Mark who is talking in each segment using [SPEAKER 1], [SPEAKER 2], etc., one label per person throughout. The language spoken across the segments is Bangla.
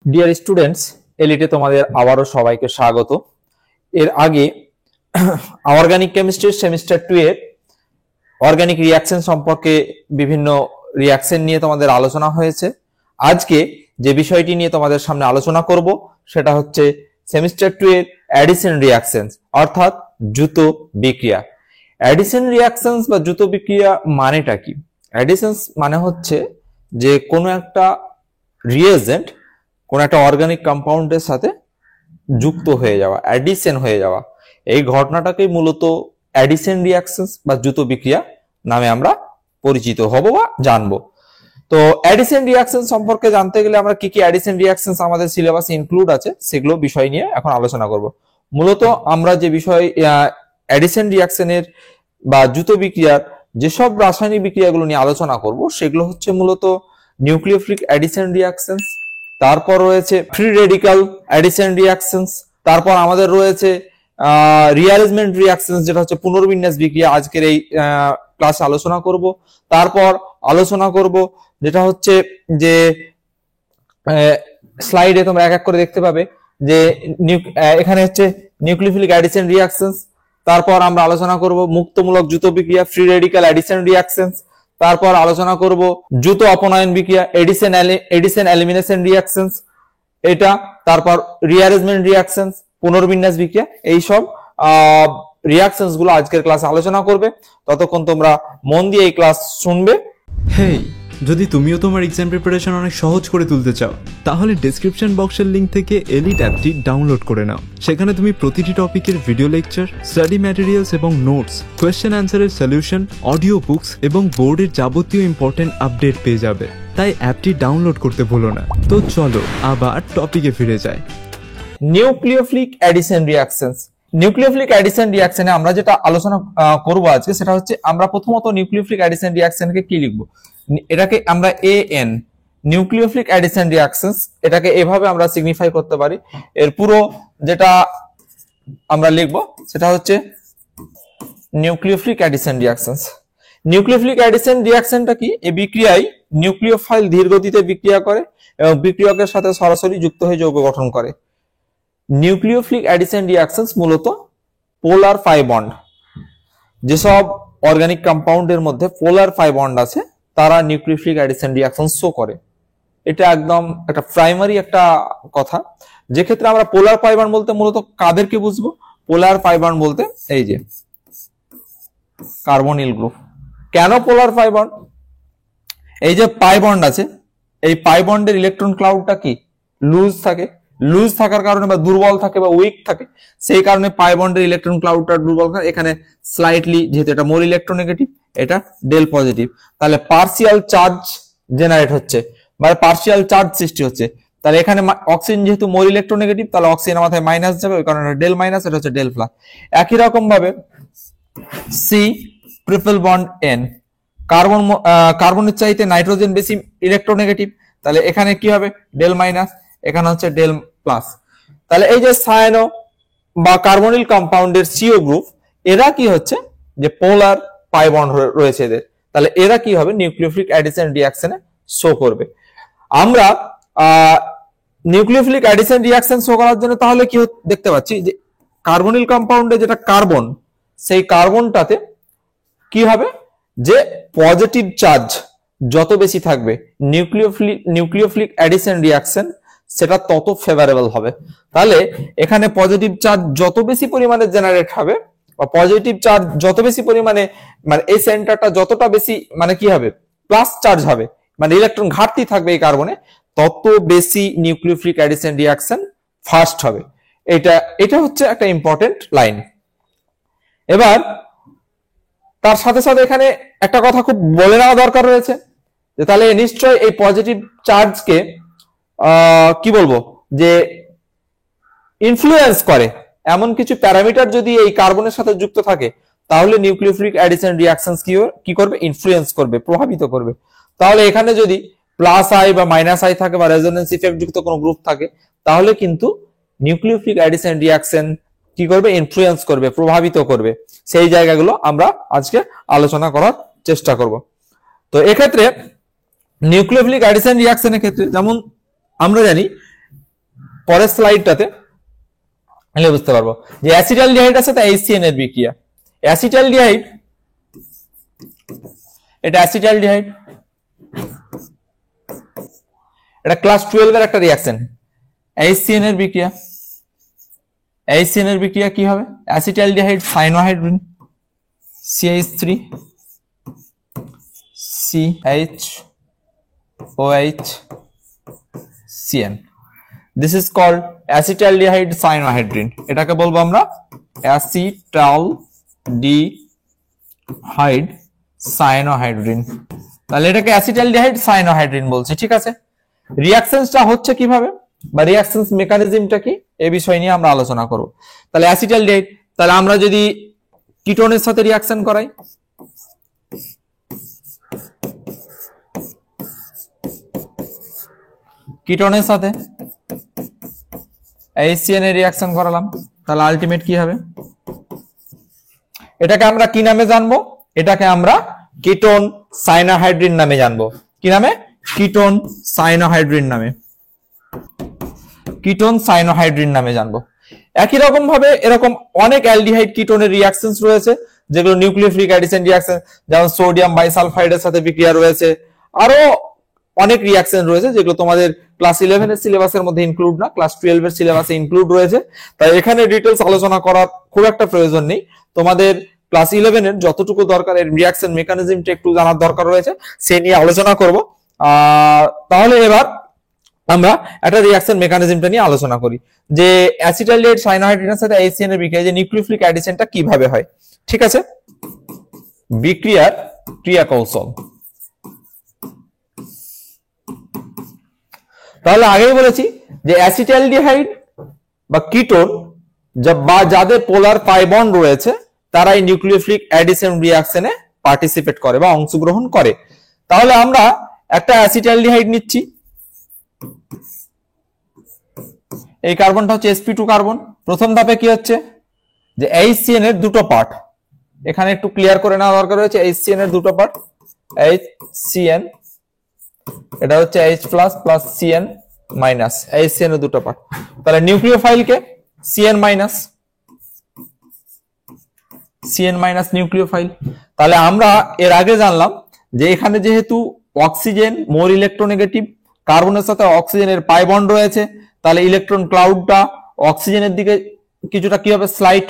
[SPEAKER 1] ডিয়ার স্টুডেন্টস, এলিটে তোমাদের আবারও সবাইকে স্বাগত। এর আগে অর্গানিক কেমিস্ট্রির সেমিস্টার 2 এর অর্গানিক রিয়াকশন সম্পর্কে বিভিন্ন রিয়াকশন নিয়ে তোমাদের আলোচনা হয়েছে। আজকে যে বিষয়টি নিয়ে তোমাদের সামনে আলোচনা করব সেটা হচ্ছে সেমিস্টার 2 এর অ্যাডিশন রিয়াকশনস, অর্থাৎ দ্রুত বিক্রিয়া। অ্যাডিশন রিয়াকশনস বা দ্রুত বিক্রিয়া মানেটা কি? অ্যাডিশনস মানে হচ্ছে যে কোনো একটা রিয়েজেন্ট কোন একটা অর্গানিক কম্পাউন্ডের সাথে যুক্ত হয়ে যাওয়া, অ্যাডিশন হয়ে যাওয়া, এই ঘটনাটাকে মূলত অ্যাডিশন রিয়াকশনস বা দ্রুত বিক্রিয়া নামে আমরা পরিচিত হব বা জানবো। তো অ্যাডিশন রিয়াকশন সম্পর্কে জানতে গেলে আমরা কি কি অ্যাডিশন রিয়াকশনস আমাদের সিলেবাসে ইনক্লুড আছে সেগুলো বিষয় নিয়ে এখন আলোচনা করব। মূলত আমরা যে বিষয় অ্যাডিশন রিয়াকশনের বা দ্রুত বিক্রিয়ার যেসব রাসায়নিক বিক্রিয়াগুলো নিয়ে আলোচনা করব সেগুলো হচ্ছে মূলত নিউক্লিওফিলিক অ্যাডিশন রিয়াকশনস, তারপর রয়েছে ফ্রি রেডিক্যাল অ্যাডিশন রিয়াকশনস, তারপর আমাদের রয়েছে রিঅ্যারেঞ্জমেন্ট রিয়াকশনস যেটা হচ্ছে পুনর্বিন্যাস বিক্রিয়া, আজকের এই ক্লাসে আলোচনা করব। তারপর আলোচনা করব যেটা হচ্ছে যে স্লাইডে তোমরা এক এক করে দেখতে পাবে যে এখানে হচ্ছে নিউক্লিওফিলিক অ্যাডিশন রিয়াকশনস, তারপর আমরা আলোচনা করব মুক্তমূলক দ্রুত বিক্রিয়া ফ্রি রেডিক্যাল অ্যাডিশন রিয়াকশনস, তারপর আলোচনা করব দ্রুত অপনয়ন বিক্রিয়া এডিশন এলিমিনেশন রিয়াকশনস এটা, তারপর রিঅ্যারেঞ্জমেন্ট রিয়াকশনস পুনর্বিন্যাস বিক্রিয়া, এইসব রিয়াকশনস গুলো আজকের ক্লাসে আলোচনা করবে। ততক্ষণ তোমরা মন দিয়ে এই ক্লাস শুনবে।
[SPEAKER 2] হেই, যদি তুমিও তোমার এক্সাম প্রিপারেশন অনেক সহজ করে তুলতে চাও তাহলে ডেসক্রিপশন বক্সের লিংক থেকে এলিট অ্যাপটি ডাউনলোড করে নাও। সেখানে তুমি প্রতিটি টপিকের ভিডিও লেকচার, স্টাডি ম্যাটেরিয়ালস এবং নোটস, কোয়েশ্চেন অ্যান্সারের সলিউশন, অডিও বুকস এবং বোর্ডের যাবতীয় ইম্পর্টেন্ট আপডেট পেয়ে যাবে। তাই অ্যাপটি ডাউনলোড করতে ভুলো না। তো চলো আবার টপিকে ফিরে যাই।
[SPEAKER 1] Nucleophilic addition reactions. Nucleophilic addition রিয়াকশনে আমরা যেটা আলোচনা করব আজকে সেটা হচ্ছে আমরা প্রথমত নিউক্লিওফিলিক অ্যাডিশন রিয়াকশনকে কি লিখবো, এটাকে আমরা এএন নিউক্লিওফিলিক অ্যাডিশন রিয়াকশনস এটাকে এভাবে আমরা সিগনিফাই করতে পারি। এর পুরো যেটা আমরা লিখবো সেটা হচ্ছে nucleophilic addition reactions. Nucleophilic addition রিয়াকশনটা কি? এই বিক্রিয়ায় নিউক্লিওফাইল ধীর গতিতে বিক্রিয়া করে এবং বিক্রিয়কের সাথে সরাসরি যুক্ত হয়ে যৌগ গঠন করে। নিউক্লিওফিলিক অ্যাডিশন রিয়াকশনস মূলত পোলার পাই বন্ড, যেসব অর্গানিক কম্পাউন্ডের মধ্যে পোলার পাই বন্ড আছে তারা নিউক্লিওফিলিক অ্যাডিশন রিয়াকশন শো করে। এটা একদম একটা প্রাইমারি একটা কথা, যে ক্ষেত্রে আমরা পোলার পাই বন্ড বলতে মূলত কাদেরকে বুঝবো? পোলার পাই বন্ড বলতে এই যে কার্বনিল গ্রুপ। কেন পোলার পাই বন্ড? এই যে পাই বন্ড আছে, এই পাই বন্ডের ইলেকট্রন ক্লাউডটা কি লুজ থাকে, লুজ থাকার কারণে বা দুর্বল থাকে বা উইক থাকে, সেই কারণে পাই বন্ডের ইলেকট্রন ক্লাউডটা দুর্বল থাকে। এখানে স্লাইটলি, যেহেতু এটা মোর ইলেকট্রোনেগেটিভ, এটা ডেল পজিটিভ, তাহলে পার্সিয়াল চার্জ জেনারেট হচ্ছে মানে পার্সিয়াল চার্জ সৃষ্টি হচ্ছে। তাহলে এখানে অক্সিজেন যেহেতু মোর ইলেকট্রোনেগেটিভ, তাহলে অক্সিজেনের মাথায় মাইনাস যাবে, ওই কারণে ডেল মাইনাস, এটা হচ্ছে ডেল প্লাস। একই রকম ভাবে সি ট্রিপল বন্ড এন, কার্বনের চাইতে নাইট্রোজেন বেশি ইলেকট্রোনেগেটিভ, তাহলে এখানে কি হবে? ডেল মাইনাস, এখানে হচ্ছে ডেল প্লাস। তাহলে এই যে সায়ানো বা কার্বনিল কম্পাউন্ডের সিও গ্রুপ, এরা কি হচ্ছে যে পোলার পাই বন্ড রয়েছে এদের, তাহলে এরা কি হবে? নিউক্লিওফিলিক অ্যাডিশন রিয়াকশনে শো করবে। আমরা নিউক্লিওফিলিক অ্যাডিশন রিয়াকশন শো করার জন্য তাহলে কি দেখতে পাচ্ছি যে কার্বনিল কম্পাউন্ডে যেটা কার্বন, সেই কার্বনটাতে কি হবে যে পজিটিভ চার্জ যত বেশি থাকবে নিউক্লিওফিলিক অ্যাডিশন রিয়াকশন সেটা তত ফেভারেবল হবে। তাহলে এখানে পজিটিভ চার্জ যত বেশি পরিমাণে জেনারেট হবে বা পজিটিভ চার্জ যত বেশি পরিমাণে, মানে এই সেন্টারটা যতটা বেশি মানে কি হবে? প্লাস চার্জ হবে, মানে ইলেকট্রন ঘাটতি থাকবে এই কার্বনে, তত বেশি নিউক্লিওফিলিক অ্যাডিশন রিয়াকশন ফাস্ট হবে। এটা হচ্ছে একটা ইম্পর্টেন্ট লাইন। এবার তার সাথে সাথে এখানে একটা কথা খুব বলে নেওয়া দরকার রয়েছে যে তাহলে নিশ্চয় এই পজিটিভ চার্জকে কি বলবো যে ইনফ্লুয়েন্স করে এমন কিছু প্যারামিটার যদি এই কার্বনের সাথে যুক্ত থাকে, তাহলে নিউক্লিওফিলিক অ্যাডিশন রিয়াকশনস কি করবে? ইনফ্লুয়েন্স করবে, প্রভাবিত করবে। তাহলে এখানে যদি প্লাস আই বা মাইনাস আই থাকে বা রেজোনেন্স ইফেক্ট যুক্ত কোনো গ্রুপ থাকে, তাহলে কিন্তু নিউক্লিওফিলিক অ্যাডিশন রিয়াকশন কি করবে? ইনফ্লুয়েন্স করবে, প্রভাবিত করবে। সেই জায়গাগুলো আমরা আজকে আলোচনা করার চেষ্টা করব। তো এক্ষেত্রে নিউক্লিওফিলিক অ্যাডিশন রিয়াকশনের ক্ষেত্রে যেমন আমরা জানি পরের স্লাইডটাতে তাহলে বুঝতে পারবো যে অ্যাসিটালডিহাইডের সাথে HCN এর বিক্রিয়া। অ্যাসিটালডিহাইড, এটা অ্যাসিটালডিহাইড, এটা ক্লাস 12 এর একটা রিঅ্যাকশন। HCN এর বিক্রিয়া, HCN এর বিক্রিয়া কি হবে? Acetaldehyde cyanohydrin CH3 CHOH CN, this is called acetaldehyde cyanohydrin। এটাকে বলবো আমরা acetaldehyde cyanohydrin। তাহলে এটাকে acetaldehyde cyanohydrin বলছি, ঠিক আছে। রিঅ্যাকশনটা হচ্ছে কিভাবে বা রিঅ্যাকশনস মেকানিজমটা কি, এই বিষয় নিয়ে আমরা আলোচনা করব। তাহলে অ্যাসিটালডিহাইড, তাহলে আমরা যদি কিটোনের সাথে রিঅ্যাকশন করাই, কিটোনের সাথে HCN এর রিঅ্যাকশন করালাম, তাহলে আলটিমেট কি হবে? এটাকে আমরা কি নামে জানবো? এটাকে আমরা কিটোন সাইনোহাইড্রিন নামে জানবো। কি নামে? কিটোন সাইনোহাইড্রিন নামে, কিটোন সাইনোহাইড্রিন নামে জানবো। একই রকম ভাবে এরকম অনেক অ্যালডিহাইড কিটোনের রিঅ্যাকশনস রয়েছে যেগুলো নিউক্লিওফিলিক অ্যাডিশন রিঅ্যাকশন, যেমন সোডিয়াম বাইসালফাইডের সাথে বিক্রিয়া রয়েছে। আরো অনেক রিঅ্যাকশন রয়েছে যেগুলো তোমাদের ক্লাস 11 এর সিলেবাসের মধ্যে ইনক্লুড না, ক্লাস 12 এর সিলেবাসে ইনক্লুড রয়েছে। তাই এখানে ডিটেইলস আলোচনা করার খুব একটা প্রয়োজন নেই। তোমাদের ক্লাস 11 এর যতটুকু দরকার এর রিঅ্যাকশন মেকানিজমটা একটু জানার দরকার রয়েছে, সে নিয়ে আলোচনা করব। তাহলে এবার আমরা একটা রিঅ্যাকশন মেকানিজমটা নিয়ে আলোচনা করি যে অ্যাসিটালডিহাইড সাইনোহাইড্রিনের সাথে HCN এর বিক্রিয়া, যে নিউক্লিওফিলিক অ্যাডিশনটা কিভাবে হয়। ঠিক আছে, বিক্রিয়ার ক্রিয়া কৌশল। তাহলে আগেই বলেছি যে অ্যাসিটালডিহাইড বা কিটোন বা যাদের পোলার পাই বন্ড রয়েছে তারা এই নিউক্লিওফিলিক অ্যাডিশন রিঅ্যাকশনে পার্টিসিপেট করে বা অংশগ্রহণ করে। তাহলে আমরা একটা অ্যাসিটালডিহাইড নিচ্ছি, এই কার্বনটা হচ্ছে sp2 কার্বন। প্রথম ধাপে কি হচ্ছে যে HCN এর দুটো পার্ট, এখানে একটু ক্লিয়ার করে নেওয়া দরকার রয়েছে। HCN এর দুটো পার্ট, HCN, এটা হচ্ছে H plus plus CN minus, HCN এর দুটো পার্ট। তাহলে নিউক্লিওফাইলকে CN minus, CN minus nucleophile. তাহলে আমরা এর আগে জানলাম যে এখানে যেহেতু অক্সিজেন মোর ইলেকট্রোনেগেটিভ, কার্বনের সাথে অক্সিজেনের পাই বন্ড রয়েছে, তাহলে ইলেকট্রন ক্লাউডটা অক্সিজেনের দিকে কিছুটা কি হবে, স্লাইট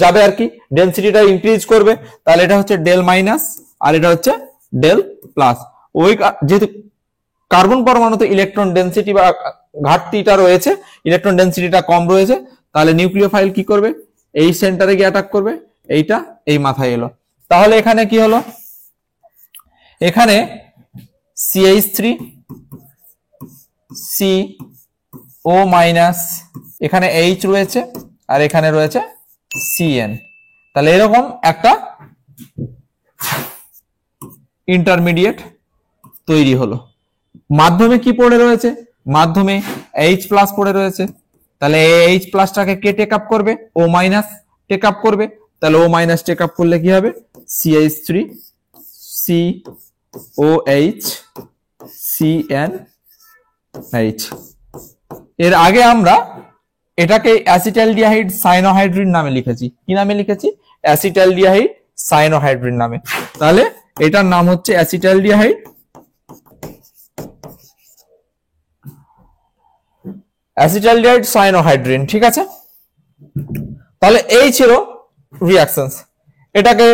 [SPEAKER 1] যাবে আর কি, ডেনসিটিটা ইনক্রিজ করবে। তাহলে এটা হচ্ছে ডেল মাইনাস আর এটা হচ্ছে ডেল প্লাস। ওই যেহেতু কার্বন পরমাণুতে ইলেকট্রন ডেনসিটি বা ঘাটতিটা রয়েছে, ইলেকট্রন ডেনসিটিটা কম রয়েছে, তাহলে নিউক্লিওফাইল কি করবে, এই সেন্টারে গিয়ে অ্যাটাক করবে, এইটা এই মাথায় এলো। তাহলে এখানে কি হলো, এখানে CH3 CO মাইনাস, এখানে H রয়েছে আর এখানে রয়েছে CN। তাহলে এরকম একটা ইন্টারমিডিয়েট তৈরি হলো। মাধ্যমে কি পড়ে রয়েছে, মাধ্যমে H প্লাস পড়ে রয়েছে। তাহলে H প্লাসটাকে কে টেক আপ করবে, O মাইনাস টেক আপ করবে। তাহলে O মাইনাস টেক আপ করলে কি হবে, CH3 COH CNH। এর আগে আমরা এটাকে অ্যাসিটালডিহাইড সাইনোহাইড্রিন নামে লিখেছি। কি নামে লিখেছি, অ্যাসিটালডিহাইড সাইনোহাইড্রিন নামে। তাহলে এটার নাম হচ্ছে অ্যাসিটালডিহাইড সাইনোহাইড্রিন। ঠিক আছে, তাহলে এই ছিল রিঅ্যাকশনস। এটাকে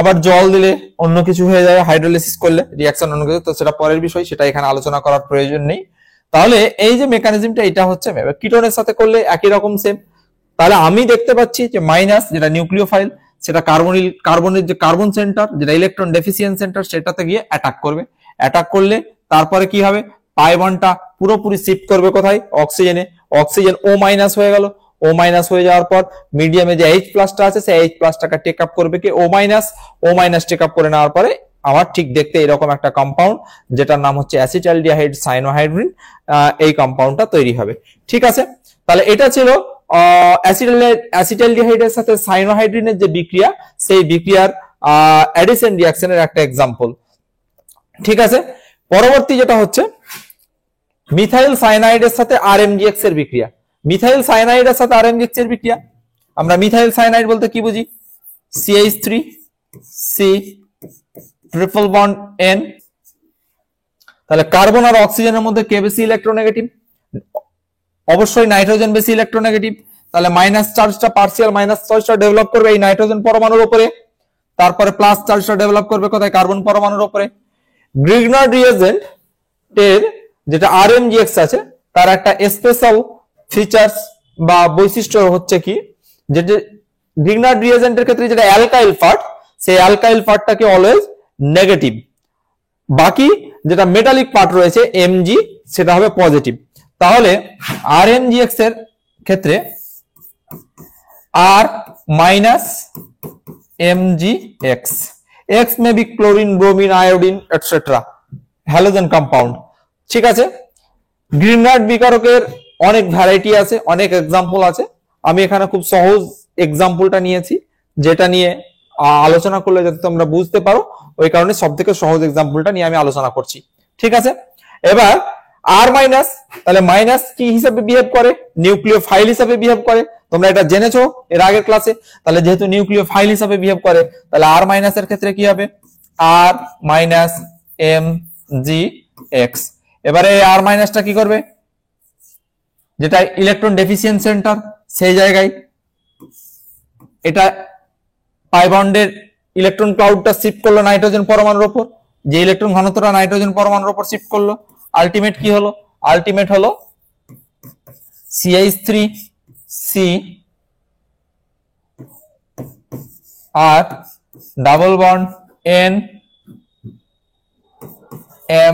[SPEAKER 1] আবার জল দিলে অন্য কিছু হয়ে যায়, হাইড্রোলাইসিস করলে রিঅ্যাকশন অন্য কিছু, তো সেটা পরের বিষয়, সেটা এখানে আলোচনা করার প্রয়োজন নেই। তাহলে এই যে মেকানিজমটা, এটা হচ্ছে কিটোনের সাথে করলে একই রকম সেম। তাহলে আমি দেখতে পাচ্ছি যে মাইনাস যেটা নিউক্লিওফাইল, সেটা কার্বনের যে কার্বন সেন্টার যেটা ইলেকট্রন ডেফিসিয়েন্ট সেন্টার, সেটাতে গিয়ে অ্যাটাক করবে। অ্যাটাক করলে তারপরে কি হবে, পাই বন্ডটা পুরোপুরি শিফট করবে কোথায়, অক্সিজেনে। অক্সিজেন O মাইনাস হয়ে গেল, O মাইনাস হয়ে যাওয়ার পর মিডিয়ামে যে H প্লাসটা আছে সেই H প্লাসটাকে টেক আপ করবে কি, O মাইনাস টেক আপ করে নেওয়ার পরে আমার ঠিক দেখতে এরকম একটা কম্পাউন্ড যেটার নাম হচ্ছে অ্যাসিটালডিহাইড সাইনোহাইড্রিন, এই কম্পাউন্ডটা তৈরি হবে। ঠিক আছে, তাহলে এটা ছিল অ্যাসিটালডিহাইডের সাথে সাইনোহাইড্রিনের যে বিক্রিয়া, সেই বিক্রিয়ার অ্যাডিশন রিঅ্যাকশনের একটা এক্সাম্পল। ঠিক আছে, পরবর্তী যেটা হচ্ছে মিথাইল সায়ানাইডের সাথে আরএমজিএক্স এর বিক্রিয়া। মিথাইল সায়ানাইডের সাথে আরএমজিএক্স এর বিক্রিয়া, আমরা মিথাইল সায়ানাইড বলতে কি বুঝি? CH3 C triple bond N। তাহলে কার্বন আর অক্সিজেনের মধ্যে কে বেশি ইলেকট্রোনেগেটিভ? অবশ্যই নাইট্রোজেন বেশি ইলেকট্রোনেগেটিভ। তাহলে মাইনাস চার্জটা, পার্সিয়াল মাইনাস চার্জটা ডেভেলপ করবে এই নাইট্রোজেন পরমাণুর উপরে, তারপরে প্লাস চার্জটা ডেভেলপ করবে কোথায়? কার্বন পরমাণুর উপরে। গ্রিগনার্ড রিয়েজেন্ট এর যেটা আরএমজিএক্স আছে তার একটা স্পেশাল ফিচার্স বা বৈশিষ্ট্য হচ্ছে কি, যেটা গ্রিগনার্ড রিয়েজেন্টের ক্ষেত্রে যেটা অ্যালকাইল পার্ট, সেই অ্যালকাইল পার্টটাকে অলওয়েজ নেগেটিভ, বাকি যেটা মেটালিক পার্ট রয়েছে এমজি সেটা হবে পজিটিভ। তাহলে আরএমজিএক্স এর ক্ষেত্রে R minus MgX, X may be chlorine, bromine, iodine etcetera, halogen compound. ঠিক আছে, গ্রিগনার্ড বিকারকের অনেক ভ্যারাইটি আছে, অনেক এক্সাম্পল আছে। আমি এখানে খুব সহজ এক্সাম্পলটা নিয়েছি, যেটা নিয়ে আলোচনা করলে যাতে তোমরা বুঝতে পারো, ওই কারণে সব থেকে সহজ এক্সাম্পলটা নিয়ে আমি আলোচনা করছি। ঠিক আছে, এবার আর মাইনাস, তাহলে মাইনাস কি হিসাবে বিহেভ করে? নিউক্লিওফাইল হিসাবে বিহেভ করে, তোমরা এটা জেনেছো এর আগের ক্লাসে। তাহলে যেহেতু নিউক্লিওফাইল হিসাবে বিহেভ করে, তাহলে আর মাইনাস এর ক্ষেত্রে কি হবে? আর মাইনাস এম জি এক্স। এবারে আর মাইনাসটা কি করবে? যেটা ইলেকট্রন ডেফিসিয়েন্ট সেন্টার, সেই জায়গায় এটা পাই বন্ডের ইলেকট্রন ক্লাউডটা শিফট করলো নাইট্রোজেন পরমাণুর উপর, যে ইলেকট্রন ঘনত্বটা নাইট্রোজেন পরমাণুর উপর শিফট করলো। আলটিমেট কি হলো? আলটিমেট হলো CH3C আর ডাবল বন্ড N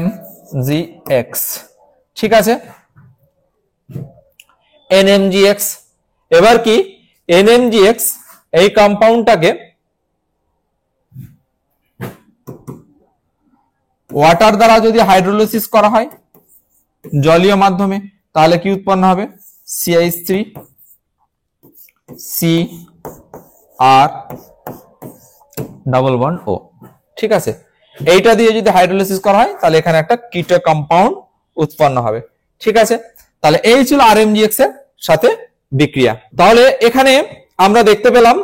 [SPEAKER 1] MgX। ঠিক আছে, NMgX। এবার কি NMgX এই কম্পাউন্ডটাকে ওয়াটার দ্বারা যদি হাইড্রোলাইসিস করা হয় জলীয় মাধ্যমে, তাহলে কি উৎপন্ন হবে? CH3C আর ডাবল বন্ড O। ঠিক আছে, এইটা দিয়ে যদি হাইড্রোলাইসিস করা হয় তাহলে এখানে একটা কিটো কম্পাউন্ড উৎপন্ন হবে। ঠিক আছে, তাহলে এই ছিল আরএমজিএক্স এর সাথে বিক্রিয়া। তাহলে এখানে আমরা দেখতে পেলাম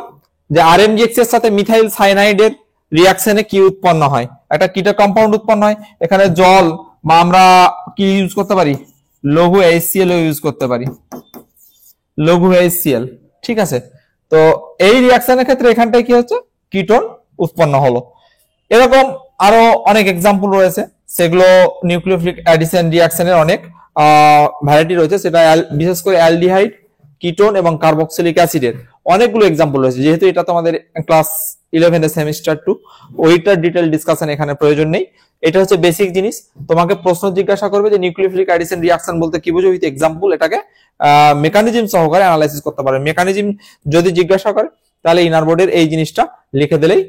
[SPEAKER 1] যে আরএমজিএক্স এর সাথে মিথাইল সায়ানাইডের রিঅ্যাকশনে কি উৎপন্ন হয়? একটা কিটো কম্পাউন্ড উৎপন্ন হয়। এখানে জল বা আমরা কি ইউজ করতে পারি? লঘু HCl ইউজ করতে পারি, লঘু HCl। ঠিক আছে, তো এই রিঅ্যাকশনের ক্ষেত্রে এখানটায় কি হচ্ছে? কিটোন উৎপন্ন হলো। এরকম আরো অনেক এক্সাম্পল রয়েছে, সেগুলো নিউক্লিওফিলিক অ্যাডিশন রিঅ্যাকশনের অনেক ভ্যারাইটি রয়েছে, সেটা বিশেষ করে অ্যালডিহাইড, কিটোন এবং কার্বক্সিলিক অ্যাসিডের অনেকগুলো এক্সাম্পল রয়েছে। যেহেতু এটা তোমাদের ক্লাস 11 এর সেমিস্টার 2, ওইটার ডিটেইল ডিসকাশন এখানে প্রয়োজন নেই। এটা হচ্ছে বেসিক জিনিস। তোমাকে প্রশ্ন জিজ্ঞাসা করবে যে নিউক্লিওফিলিক অ্যাডিশন রিঅ্যাকশন বলতে কি বোঝো, উইথ এক্সাম্পল এটাকে মেকানিজম সহকারে অ্যানালাইসিস করতে পারবে। মেকানিজম যদি জিজ্ঞাসা করে তাহলে ইনার বোর্ডের এই জিনিসটা লিখে দিলেই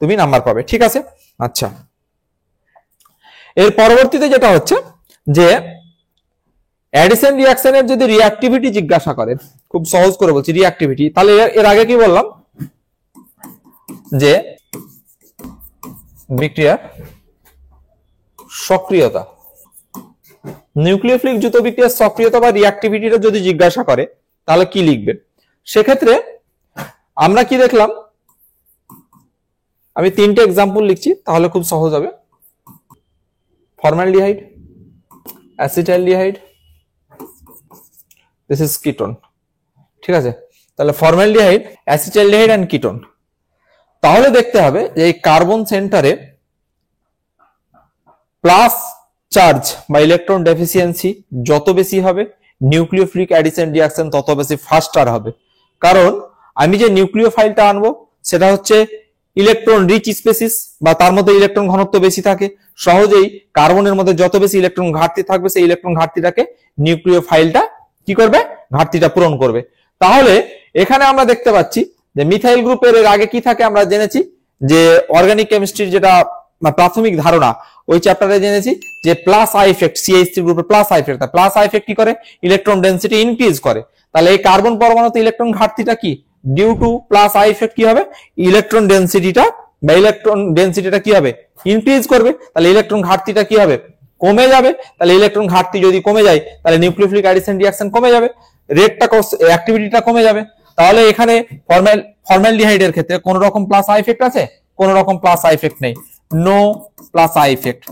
[SPEAKER 1] তুমি নাম্বার পাবে। ঠিক আছে, আচ্ছা। এর পরবর্তীতে যেটা হচ্ছে যে অ্যাডিশন রিঅ্যাকশনের যদি রিঅ্যাক্টিভিটি জিজ্ঞাসা করে, খুব সহজ করে বলছি রিঅ্যাক্টিভিটি, তাহলে এর আগে কি বললাম যে বিক্রিয়ার সক্রিয়তা, নিউক্লিওফিলিক যুত বিক্রিয়ার সক্রিয়তা বা রিঅ্যাক্টিভিটিটা যদি জিজ্ঞাসা করে তাহলে কি লিখবে? সেক্ষেত্রে আমরা কি দেখলাম, আমি তিনটে এক্সাম্পল লিখছি তাহলে খুব সহজ হবে। Formaldehyde, acetaldehyde, this is ketone. ঠিক আছে, তাহলে ফর্মালডিহাইড, অ্যাসিটাইলডিহাইড এন্ড কিটোন। তাহলে দেখতে হবে যে এই কার্বন সেন্টারে প্লাস চার্জ বা ইলেকট্রন ডেফিসিয়েন্সি যত বেশি হবে, নিউক্লিওফিলিক অ্যাডিশন রিঅ্যাকশন তত বেশি ফাস্টার হবে। কারণ আমি যে নিউক্লিওফাইলটা আনবো সেটা হচ্ছে ইলেকট্রন রিচ স্পেসিস, বা তার মধ্যে ইলেকট্রন ঘনত্ব বেশি থাকে। সহজেই কার্বনের মধ্যে যত বেশি ইলেকট্রন ঘাটতি থাকবে, সেই ইলেকট্রন ঘাটতিটাকে নিউক্লিওফাইলটা কি করবে? ঘাটতিটা পূরণ করবে। তাহলে এখানে আমরা দেখতে পাচ্ছি যে মিথাইল গ্রুপের এর আগে কি থাকে আমরা জেনেছি, যে অর্গানিক কেমিস্ট্রির যেটা প্রাথমিক ধারণা ওই চ্যাপ্টারে জেনেছি যে প্লাস আই ইফেক্ট, CH3 গ্রুপের plus I effect, plus I effect কি করে? ইলেকট্রন ডেনসিটি ইনক্রিজ করে। তাহলে এই কার্বন পরমাণুতে ইলেকট্রন ঘাটতিটা কি? Due to plus I effect কি হবে? ইলেকট্রন ডেনসিটিটা বা ইলেকট্রন ডেনসিটিটা কি হবে? ইনক্রিজ করবে। তাহলে ইলেকট্রন ঘাটতিটা কি হবে? কমে যাবে, তাহলে ইলেকট্রন ঘাটতি যদি কমে যায় তাহলে নিউক্লিওফিলিক অ্যাডিশন রিঅ্যাকশন কমে যাবে, রেটটা অ্যাক্টিভিটিটা কমে যাবে। তাহলে এখানে ফর্মালডিহাইডের ক্ষেত্রে কোন রকম প্লাস আই ইফেক্ট আছে? কোন রকম প্লাস আই ইফেক্ট নেই, নো প্লাস আই ইফেক্ট,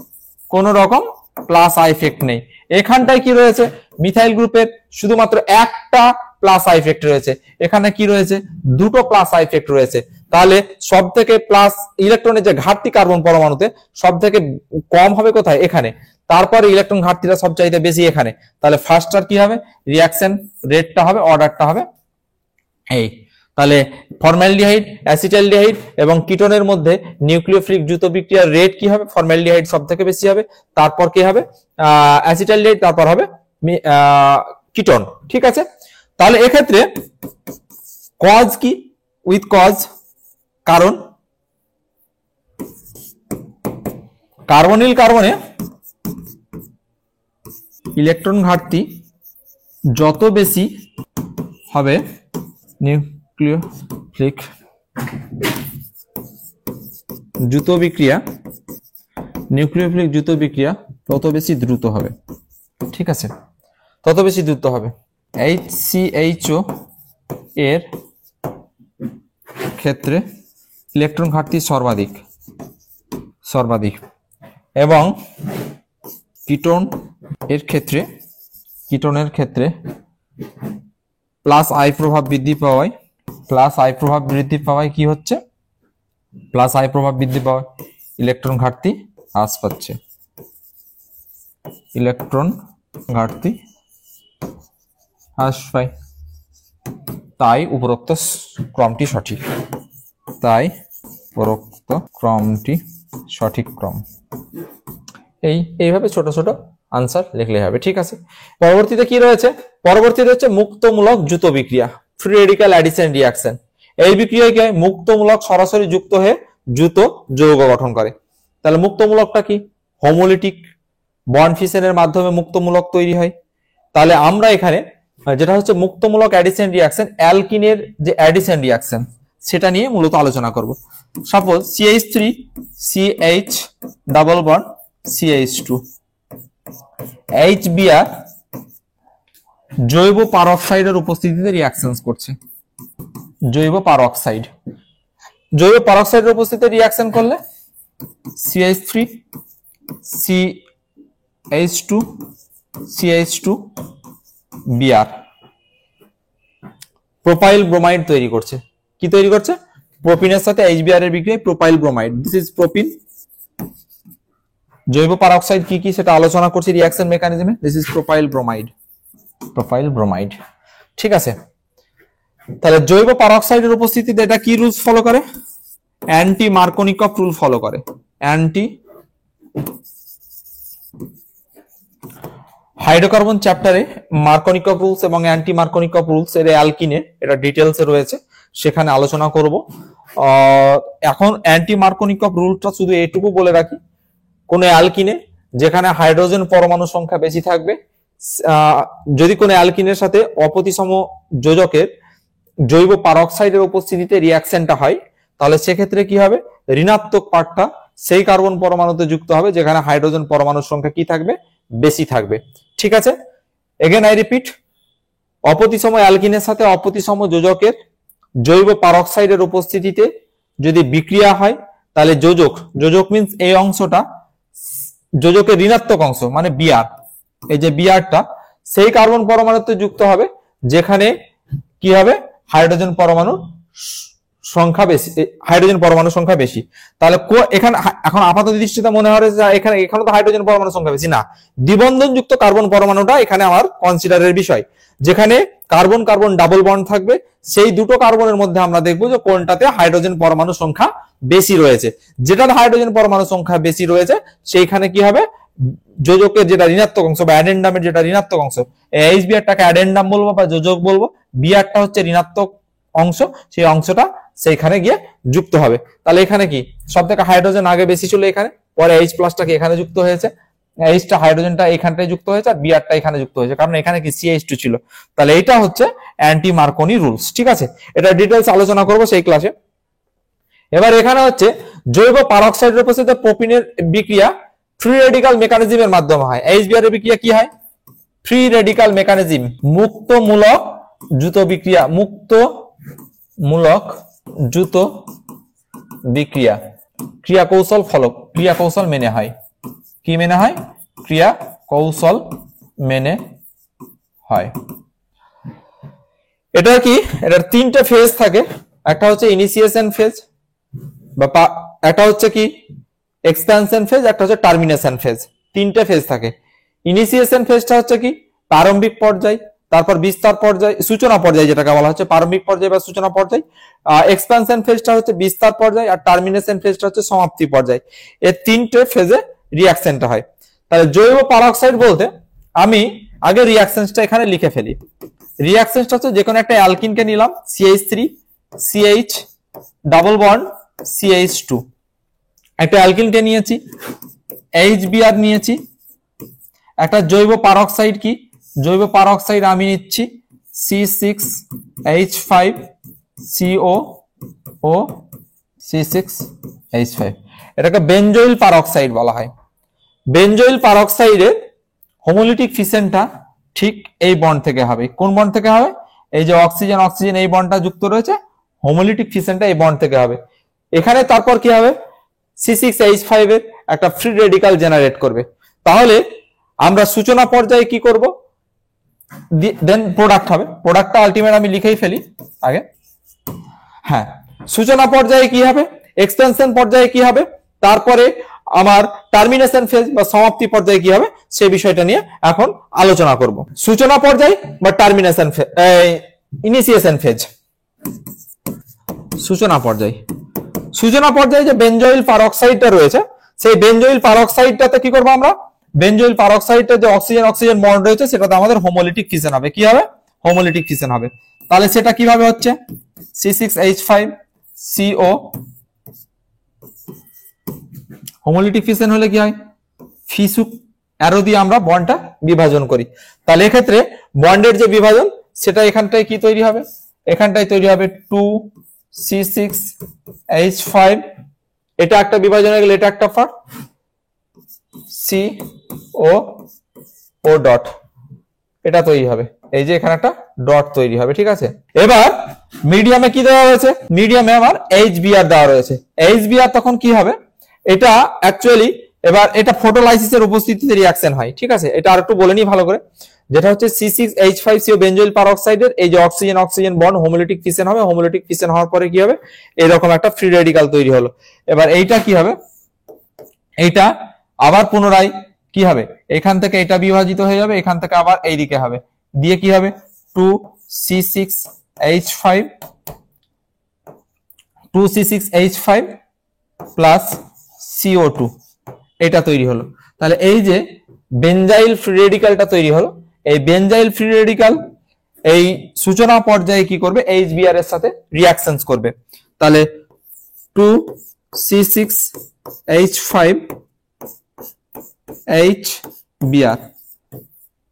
[SPEAKER 1] কোন রকম প্লাস আই ইফেক্ট নেই। এখানটায় কি রয়েছে? মিথাইল গ্রুপের শুধুমাত্র একটা প্লাস আই ইফেক্ট রয়েছে, এখানে কি রয়েছে? দুটো প্লাস আই ইফেক্ট রয়েছে। তাহলে সব থেকে প্লাস ইলেকট্রনের যে ঘাটতি কার্বন পরমাণুতে সব থেকে কম হবে কোথায়? এখানে। তারপরে ইলেকট্রন ঘাটতিটা সবচাইতে বেশি এখানে। তাহলে ফার্স্টটার কি হবে? রিঅ্যাকশন রেটটা হবে, অর্ডারটা হবে এই। তাহলে ফর্মালডিহাইড, অ্যাসিটালডিহাইড এবং কিটোনের মধ্যে নিউক্লিওফিলিক দ্রুত বিক্রিয়ার রেট কি হবে? ফর্মালডিহাইড সব থেকে বেশি হবে, তারপর কি হবে? অ্যাসিটালডিহাইড, তারপর হবে কিটোন। ঠিক আছে, তাহলে এক্ষেত্রে কজ কি? উইথ কজ, কারণ কার্বনিল কার্বনে ইলেকট্রন ঘাটতি যত বেশি হবে নিউক্লিওফিলিক দ্রুত বিক্রিয়া তত বেশি দ্রুত হবে। ঠিক আছে, তত বেশি দ্রুত হবে। HCHO এর ক্ষেত্রে ইলেকট্রন ঘাটতি সর্বাধিক এবং কিটোনের ক্ষেত্রে প্লাস আই প্রভাব বৃদ্ধি পাওয়ায় কি হচ্ছে? প্লাস আই প্রভাব বৃদ্ধি পাওয়ায় ইলেকট্রন ঘাটতি হ্রাস পাচ্ছে, ইলেকট্রন ঘাটতি হ্রাস পায়। তাই উপরোক্ত ক্রমটি সঠিক ক্রম। এইভাবে ছোট ছোট আনসার লিখলে হবে। ঠিক আছে, পরবর্তীতে কি রয়েছে? পরবর্তীতে হচ্ছে মুক্তমূলক দ্রুত বিক্রিয়া, ফ্রি রেডিক্যাল অ্যাডিশন রিঅ্যাকশন। এই বিক্রিয়ায় কি হয়? মুক্তমূলক সরাসরি যুক্ত হয়ে দ্রুত যৌগ গঠন করে। তাহলে মুক্তমূলকটা কি? হোমোলিটিক বন্ড ফিশনের মাধ্যমে মুক্তমূলক তৈরি হয়। তাহলে আমরা এখানে যেটা হচ্ছে মুক্তমূলক অ্যাডিশন রিঅ্যাকশন, অ্যালকিনের যে অ্যাডিশন রিঅ্যাকশন সেটা নিয়ে মূলত আলোচনা করব। Suppose CH3 CH double bond CH2 HBr জৈব পারঅক্সাইডের উপস্থিতিতে রিঅ্যাকশন করছে। জৈব পারঅক্সাইডের উপস্থিতিতে রিঅ্যাকশন করলে CH3 CH2 CH2 Br propyl bromide তৈরি করছে। কি তৈরি করছে? প্রোপিনের সাথে HBr এর বিক্রিয়ায় propyl bromide, this is propene. জৈব পারঅক্সাইড কি কি সেটা আলোচনা করছি রিঅ্যাকশন মেকানিজমে, দিস ইজ প্রোপাইল ব্রোমাইড। ঠিক আছে, তাহলে জৈব পারঅক্সাইডের উপস্থিতিতে এটা কি রুলস ফলো করে? অ্যান্টি মার্কোনিকভ রুল ফলো করে। অ্যান্টি হাইড্রোকার্বন চ্যাপ্টারে মার্কোনিকভ রুলস এবং অ্যান্টি মার্কোনিকভ রুলস এর অ্যালকিনে এটা ডিটেলসে রয়েছে, সেখানে আলোচনা করব। এখন অ্যান্টি মার্কোনিকভ রুলটা শুধু এটুকু বলে রাখি, কোন অ্যালকিনে যেখানে হাইড্রোজেন পরমাণু সংখ্যা বেশি থাকবে, যদি কোনো অ্যালকিনের সাথে অপ্রতিসম যোজকের জৈব পারঅক্সাইডের উপস্থিতিতে রিঅ্যাকশনটা হয়, তাহলে সেক্ষেত্রে কি হবে? ঋণাত্মক পার্টটা সেই কার্বন পরমাণুতে যুক্ত হবে যেখানে হাইড্রোজেন পরমাণুর সংখ্যা কি থাকবে? বেশি থাকবে। ঠিক আছে, এগেন আই রিপিট, অপ্রতিসম অ্যালকিনের সাথে অপ্রতিসম যোজকের জৈব পারঅক্সাইডের উপস্থিতিতে যদি বিক্রিয়া হয়, তাহলে যোজক মিন্স এই অংশটা, যোজকের ঋণাত্মক অংশ মানে বিআর, এই যে বিআরটা সেই কার্বন পরমাণুতে যুক্ত হবে যেখানে কি হবে? হাইড্রোজেন পরমাণু সংখ্যা বেশি। তাহলে এখানে এখন আপাতত দৃষ্টিতে মনে হয় যে এখানে তো হাইড্রোজেন পরমাণু সংখ্যা বেশি না, দ্বিবন্ধন যুক্ত কার্বন পরমাণুটা এখানে আমার কনসিডারের বিষয়। যেখানে কার্বন কার্বন ডাবল বন্ড থাকবে, সেই দুটো কার্বনের মধ্যে আমরা দেখবো যে কোনটাতে হাইড্রোজেন পরমাণু সংখ্যা বেশি রয়েছে। যেটাতে হাইড্রোজেন পরমাণু সংখ্যা বেশি রয়েছে সেইখানে কি হবে? যোজকের যেটা ঋণাত্মক অংশ বা অ্যাডেন্ডামের যেটা ঋণাত্মক অংশ, HBrটাকে অ্যাডেন্ডাম বলবো বা যোজক বলবো, বিআরটা হচ্ছে ঋণাত্মক অংশ, সেই অংশটা সেইখানে গিয়ে যুক্ত হবে। তাহলে এখানে কি সব থেকে হাইড্রোজেন আগে বেশি ছিল এখানে, পরে H প্লাসটাকে এখানে যুক্ত হয়েছে, এইচটা হাইড্রোজেনটা এখানটায় যুক্ত হয়েছে আর বিআরটা এখানে যুক্ত হয়েছে, কারণ এখানে কি CH2 ছিল। তাহলে এটা হচ্ছে অ্যান্টি মার্কনি রুলস। ঠিক আছে, এটা ডিটেলস আলোচনা করব সেই ক্লাসে। এবার এখানে হচ্ছে জৈব পারঅক্সাইডের উপস্থিতিতে প্রোপিনের বিক্রিয়া ফ্রি রেডিক্যাল মেকানিজমের মাধ্যমে হয়। এইচবিআর এর বিক্রিয়া কি হয়? ফ্রি রেডিক্যাল মেকানিজম, মুক্তমূলক দ্রুত বিক্রিয়া, মুক্তমূলক দ্রুত বিক্রিয়া, ক্রিয়া কৌশল ফলক, ক্রিয়া কৌশল মেনে হয়। কি মেনে হয়? ক্রিয়া কৌশল মেনে হয়। এটা কি? এটার তিনটা ফেজ থাকে। একটা হচ্ছে ইনিশিয়েশন ফেজ, বা একটা হচ্ছে কি এক্সপ্যানশন ফেজ, একটা হচ্ছে টার্মিনেশন ফেজ। তিনটা ফেজ থাকে। ইনিশিয়েশন ফেজটা হচ্ছে কি প্রারম্ভিক পর্যায়, তারপর বিস্তার পর্যায়, সূচনা পর্যায় যেটাকে বলা হচ্ছে প্রারম্ভিক পর্যায় বা সূচনা পর্যায়। এক্সপ্যানশন ফেজটা হচ্ছে বিস্তার পর্যায়, আর টার্মিনেশন ফেজটা হচ্ছে সমাপ্তি পর্যায়। এই তিনটে ফেজে রিঅ্যাকশনটা হয়। তাহলে জৈব পারঅক্সাইড বলতে আমি আগে রিঅ্যাকশনটা এখানে লিখে ফেলি। রিঅ্যাকশনটা হচ্ছে যে কোনো একটা অ্যালকিনকে নিলাম, CH3 CH double bond CH2, একটা অ্যালকিনকে নিয়েছি, HBr নিয়েছি। একটা জৈব পারঅক্সাইড কি? জৈব পারঅক্সাইড আমি নিচ্ছি C6H5CO ও C6H5, এটাকে বেনজোইল পারঅক্সাইড বলা হয়। বেনজোইল পারঅক্সাইডের হোমোলিটিক ফিশনটা ঠিক এই বন্ড থেকে হবে। কোন বন্ড থেকে হবে? এই যে অক্সিজেন অক্সিজেন এই বন্ডটা যুক্ত রয়েছে, হোমোলিটিক ফিশনটা এই বন্ড থেকে হবে। এখানে তারপর কি হবে? C6H5 এর একটা ফ্রি রেডিক্যাল জেনারেট করবে। তাহলে আমরা সূচনা পর্যায়ে কি করব? দেন প্রোডাক্ট হবে। প্রোডাক্টটা আলটিমেট আমি লিখেই ফেলি আগে। হ্যাঁ, সূচনা পর্যায়ে কি হবে, এক্সটেনশন পর্যায়ে কি হবে, তারপরে আমার টার্মিনেশন ফেজ বা সমাপ্তি পর্যায়ে কি হবে, সেই বিষয়টা নিয়ে এখন আলোচনা করব। সূচনা পর্যায় বা টার্মিনেশন ফেজ, ইনিশিয়েশন ফেজ, সূচনা পর্যায়। সূচনা পর্যায়ে যে বেনজোইল পারঅক্সাইডটা রয়েছে, সেই বেনজোইল পারঅক্সাইডটাতে কি করব আমরা? বেনজোইল পারঅক্সাইডে যে অক্সিজেন অক্সিজেন বন্ড রয়েছে সেটাতে আমাদের হোমোলিটিক ফিশন হবে। কি হবে? হোমোলিটিক ফিশন হবে। তাহলে সেটা কিভাবে হচ্ছে? C6H5CO, হোমোলিটিক ফিশন হলে কি হয়? ফিসুক অ্যারো দিয়ে আমরা বন্ডটা বিভাজন করি। তাহলে এক্ষেত্রে বন্ডের যে বিভাজন সেটা এখানটায় কি তৈরি হবে? এখানটায় তৈরি হবে 2C6H5, এটা একটা বিভাজন হয়ে গেলে এটা একটা পার্ট, CO ও ডট, এটা তৈরি হবে। এই যে এখানে একটা ডট তৈরি হবে, ঠিক আছে। এবার মিডিয়ামে কি দেওয়া হয়েছে? মিডিয়ামে আমার HBr দেওয়া রয়েছে। HBr তখন কি হবে? এটা অ্যাকচুয়ালি এবার এটা ফটোলাইসিসের উপস্থিতিতে রিঅ্যাকশন হয়, ঠিক আছে। এটা আরেকটু বলে নিই ভালো করে। যেটা হচ্ছে C6H5CO বেনজোইল পারঅক্সাইডের এই যে অক্সিজেন অক্সিজেন বন্ড হোমোলিটিক ফিশন হবে। হোমোলিটিক ফিশন হওয়ার পরে কি হবে? এরকম একটা ফ্রি রেডিক্যাল তৈরি হলো। এবার এইটা কি হবে? এইটা আবার পুনরায় কি হবে? এখান থেকে এটা বিভাজিত হয়ে যাবে, এখান থেকে আবার এইদিকে হবে, দিয়ে কি হবে? 2C6H5 প্লাস CO2, এটা তৈরি হলো। তাহলে এই যে বেনজাইল ফ্রি রেডিক্যালটা তৈরি হলো, এই বেনজাইল ফ্রি রেডিক্যাল এই সূচনা পর্যায়ে কি করবে? HBr এর সাথে রিঅ্যাকশনস করবে। তাহলে 2C6H5HBr,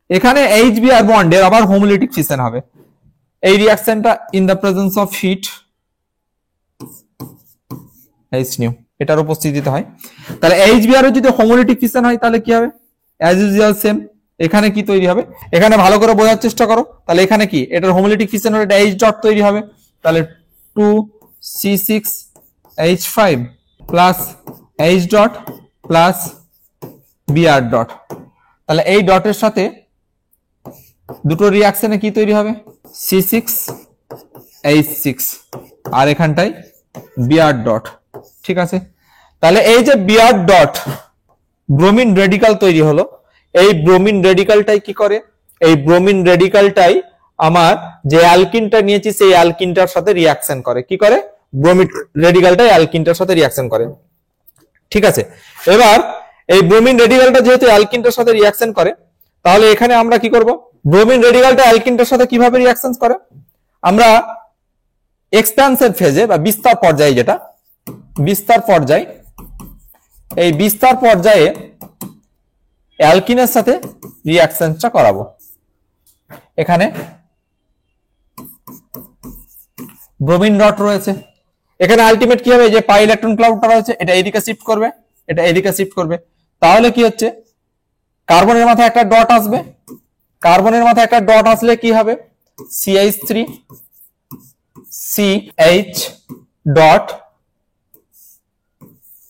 [SPEAKER 1] এখানে HBr বন্ডের আবার হোমোলিটিক ফিশন হবে। এই রিঅ্যাকশনটা in the presence of heat H nu, এটার উপস্থিতিতে হয়। তাহলে HBr এর যদি হোমোলিটিক ফিশন হয় তাহলে কি হবে? অ্যাজ ইউজুয়াল সেম, এখানে কি তৈরি হবে? এখানে ভালো করে বোঝার চেষ্টা করো। তাহলে এখানে কি এটার হোমোলিটিক ফিশন হলে এটা H ডট তৈরি হবে। তাহলে 2C6H5 plus H dot plus Br dot. তাহলে এই ডটের সাথে দুটো রিঅ্যাকশনে কি তৈরি হবে? C6H6, আর এখানটায় Br ডট, ঠিক আছে। তাহলে এই যে Br ডট ব্রোমিন রেডিক্যাল তৈরি হলো, এই ব্রোমিন রেডিক্যালটাই কি করে? এই ব্রোমিন রেডিক্যালটাই আমার যে অ্যালকিনটা নিয়েছি সেই অ্যালকিনটার সাথে রিঅ্যাকশন করে। কি করে? ব্রোমিন রেডিক্যালটাই অ্যালকিনটার সাথে রিঅ্যাকশন করে, ঠিক আছে। এবার এই ব্রোমিন রেডিক্যালটা যেহেতু অ্যালকিনটার সাথে রিঅ্যাকশন করে, তাহলে এখানে আমরা কি করব? ব্রোমিন রেডিক্যালটা অ্যালকিনটার সাথে কিভাবে রিঅ্যাকশন করে? আমরা এক্সপ্যানশন ফেজে বা বিস্তার পর্যায়ে, যেটা বিস্তার পর্যায়, এই বিস্তার পর্যায়ে অ্যালকিনের সাথে রিঅ্যাকশনটা করাবো। এখানে ব্রোমিন ডট রয়েছে, এখানে আলটিমেট কি হবে? যে পাই ইলেকট্রন ক্লাউডটা রয়েছে এটা এদিকে শিফট করবে, এটা এদিকে শিফট করবে। তাহলে কি হচ্ছে, কার্বনের মাথায় একটা ডট আসবে, কার্বনের মাথায় একটা ডট আসলে কি হবে, CH3 CH dot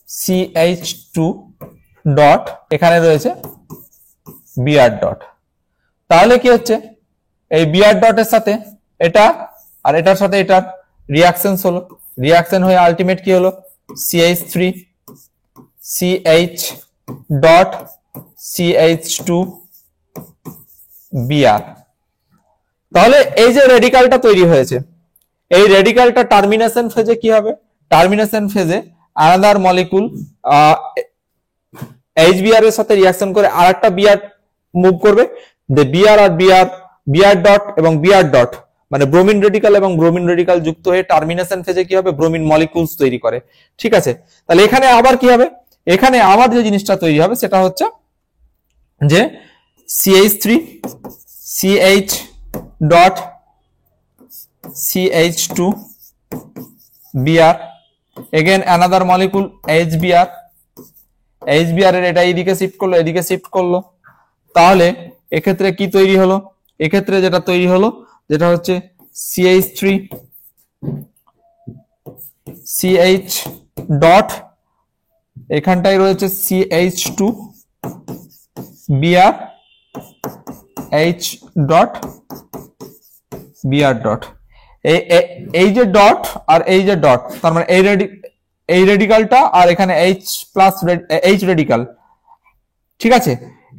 [SPEAKER 1] CH2 dot, এখানে রয়েছে Br ডট। তাহলে কি হচ্ছে, এই Br ডটের সাথে এটা আর এটার সাথে এটার রিঅ্যাকশনস হলো, রিঅ্যাকশন হয়ে আলটিমেট কি হলো, CH3 CH dot CH2 Br। তাহলে এই যে রেডিকালটা তৈরি হয়েছে, এই রেডিকালটা টার্মিনেশন ফেজে কি হবে, টার্মিনেশন ফেজে আলাদা মলিকুল HBr এর সাথে রিঅ্যাকশন করে আরেকটা Br মুভ করবে, যে Br আর Br ডট এবং Br ডট মানে ব্রোমিন রেডিকাল এবং ব্রোমিন রেডিকাল যুক্ত হয়ে টার্মিনেশন ফেজে কি হবে, ব্রোমিন মলিকুলস তৈরি করে। ঠিক আছে, তাহলে এখানে আবার কি হবে, এখানে আবার যে জিনিসটা তৈরি হবে সেটা হচ্ছে যে CH3 CH dot CH2 Br, again another molecule HBr, HBr এর এটা এইদিকে শিফট করলো, এদিকে শিফট করলো, তাহলে এক্ষেত্রে কি তৈরি হলো, এক্ষেত্রে যেটা তৈরি হলো যেটা হচ্ছে CH3 CH ডট, এখানটায় রয়েছে CH2 Br H dot Br dot, এই যে ডট আর এই যে ডট, তার মানে এই রেডিকালটা আর এখানে H প্লাস H রেডিকাল। ঠিক আছে,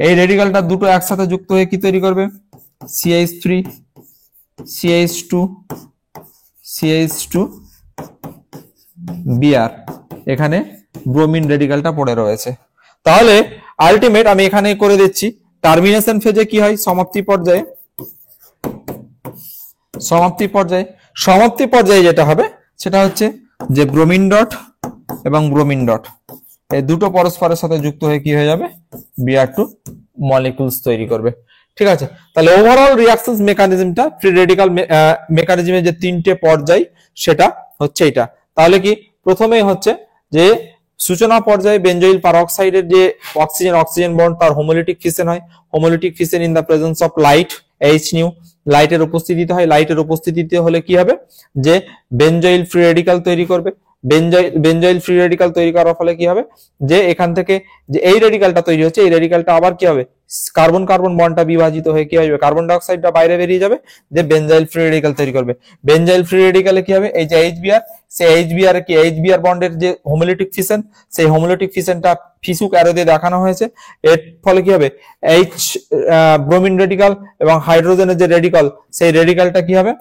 [SPEAKER 1] এই রেডিকালটা দুটো একসাথে যুক্ত হয়ে কি তৈরি করবে, CH3 CH2 CH2 Br, এখানে ব্রোমিন রেডিকালটা পড়ে রয়েছে। তাহলে আলটিমেট আমি এখানে করে দিচ্ছি, টার্মিনেশন ফেজে কি হয়, সমাপ্তি পর্যায়ে, সমাপ্তি পর্যায়ে যেটা হবে সেটা হচ্ছে যে ব্রোমিন ডট এবং ব্রোমিন ডট এই দুটো পরস্পরের সাথে যুক্ত হয়ে কি হয়ে যাবে, Br2 মলিকুলস তৈরি করবে। ঠিক আছে, তাহলে ওভারঅল রিঅ্যাকশন মেকানিজমটা, ফ্রি রেডিকাল মেকানিজমের যে তিনটে পর্যায় সেটা হচ্ছে এটা। তাহলে কি প্রথমেই হচ্ছে যে সূচনা পর্যায়ে বেনজয়িল পারঅক্সাইডের যে অক্সিজেন অক্সিজেন বন্ড তার হোমোলিটিক ফিশন হয়, homolytic fission in the presence of light H nu, লাইটের উপস্থিতিতে হয়, লাইটের উপস্থিতিতে হলে কি হবে, যে বেনজয়িল ফ্রি রেডিকাল তৈরি করবে, বেনজয়িল ফ্রি রেডিকাল তৈরি করার ফলে কি হবে, যে এখান থেকে যে এই রেডিকালটা তৈরি হচ্ছে, এই রেডিকালটা আবার কি হবে, কার্বন কার্বন বন্ডটা বিভাজিত হয়ে কি হবে, কার্বন ডাই অক্সাইডটা বাইরে বেরিয়ে যাবে, যে বেনজাইল ফ্রি রেডিকাল তৈরি করবে। বেনজাইল ফ্রি রেডিকালে কি হবে, এই যে HBr, সেই HBr কি HBr বন্ডের যে হোমোলিটিক ফিশন, সেই হোমোলিটিক ফিশনটা ফিসুক অ্যারো দিয়ে দেখানো হয়েছে। এর ফলে কি হবে, H ব্রোমিন রেডিকাল এবং হাইড্রোজেনের যে রেডিকাল, সেই রেডিকালটা কি হবে,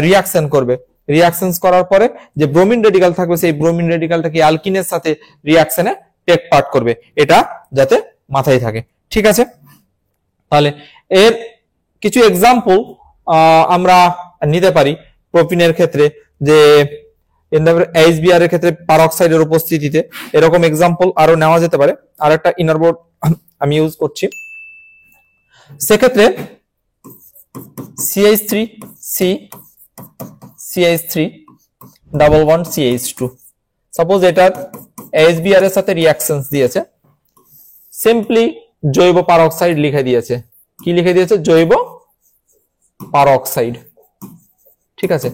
[SPEAKER 1] রিঅ্যাকশন করবে, রিঅ্যাকশনস করার পরে যে ব্রোমিন রেডিকাল থাকবে, সেই ব্রোমিন রেডিকালটা কি অ্যালকিনের সাথে রিঅ্যাকশনে টেক পার্ট করবে, এটা যাতে মাথায় থাকে। ঠিক আছে, তাহলে এর কিছু এক্সাম্পল আমরা নিতে পারি প্রোপিনের ক্ষেত্রে, যে HBr এর ক্ষেত্রে পারঅক্সাইডের উপস্থিতিতে এরকম এক্সাম্পল আরো নেওয়া যেতে পারে। আর একটা ইনার বোর্ড আমি ইউজ করছি, সেক্ষেত্রে CH3 CH3 double bond CH2, suppose এটার HBr এর সাথে রিঅ্যাকশনস দিয়েছে, সিম্পলি জৈব পারঅক্সাইড লিখে দিয়েছে, কি লিখে দিয়েছে, জৈব পারঅক্সাইড। ঠিক আছে,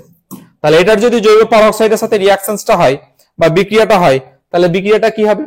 [SPEAKER 1] তাহলে এটার যদি জৈব পারঅক্সাইডের সাথে রিঅ্যাকশনসটা হয় বা বিক্রিয়াটা হয়, তাহলে বিক্রিয়াটা কি হবে,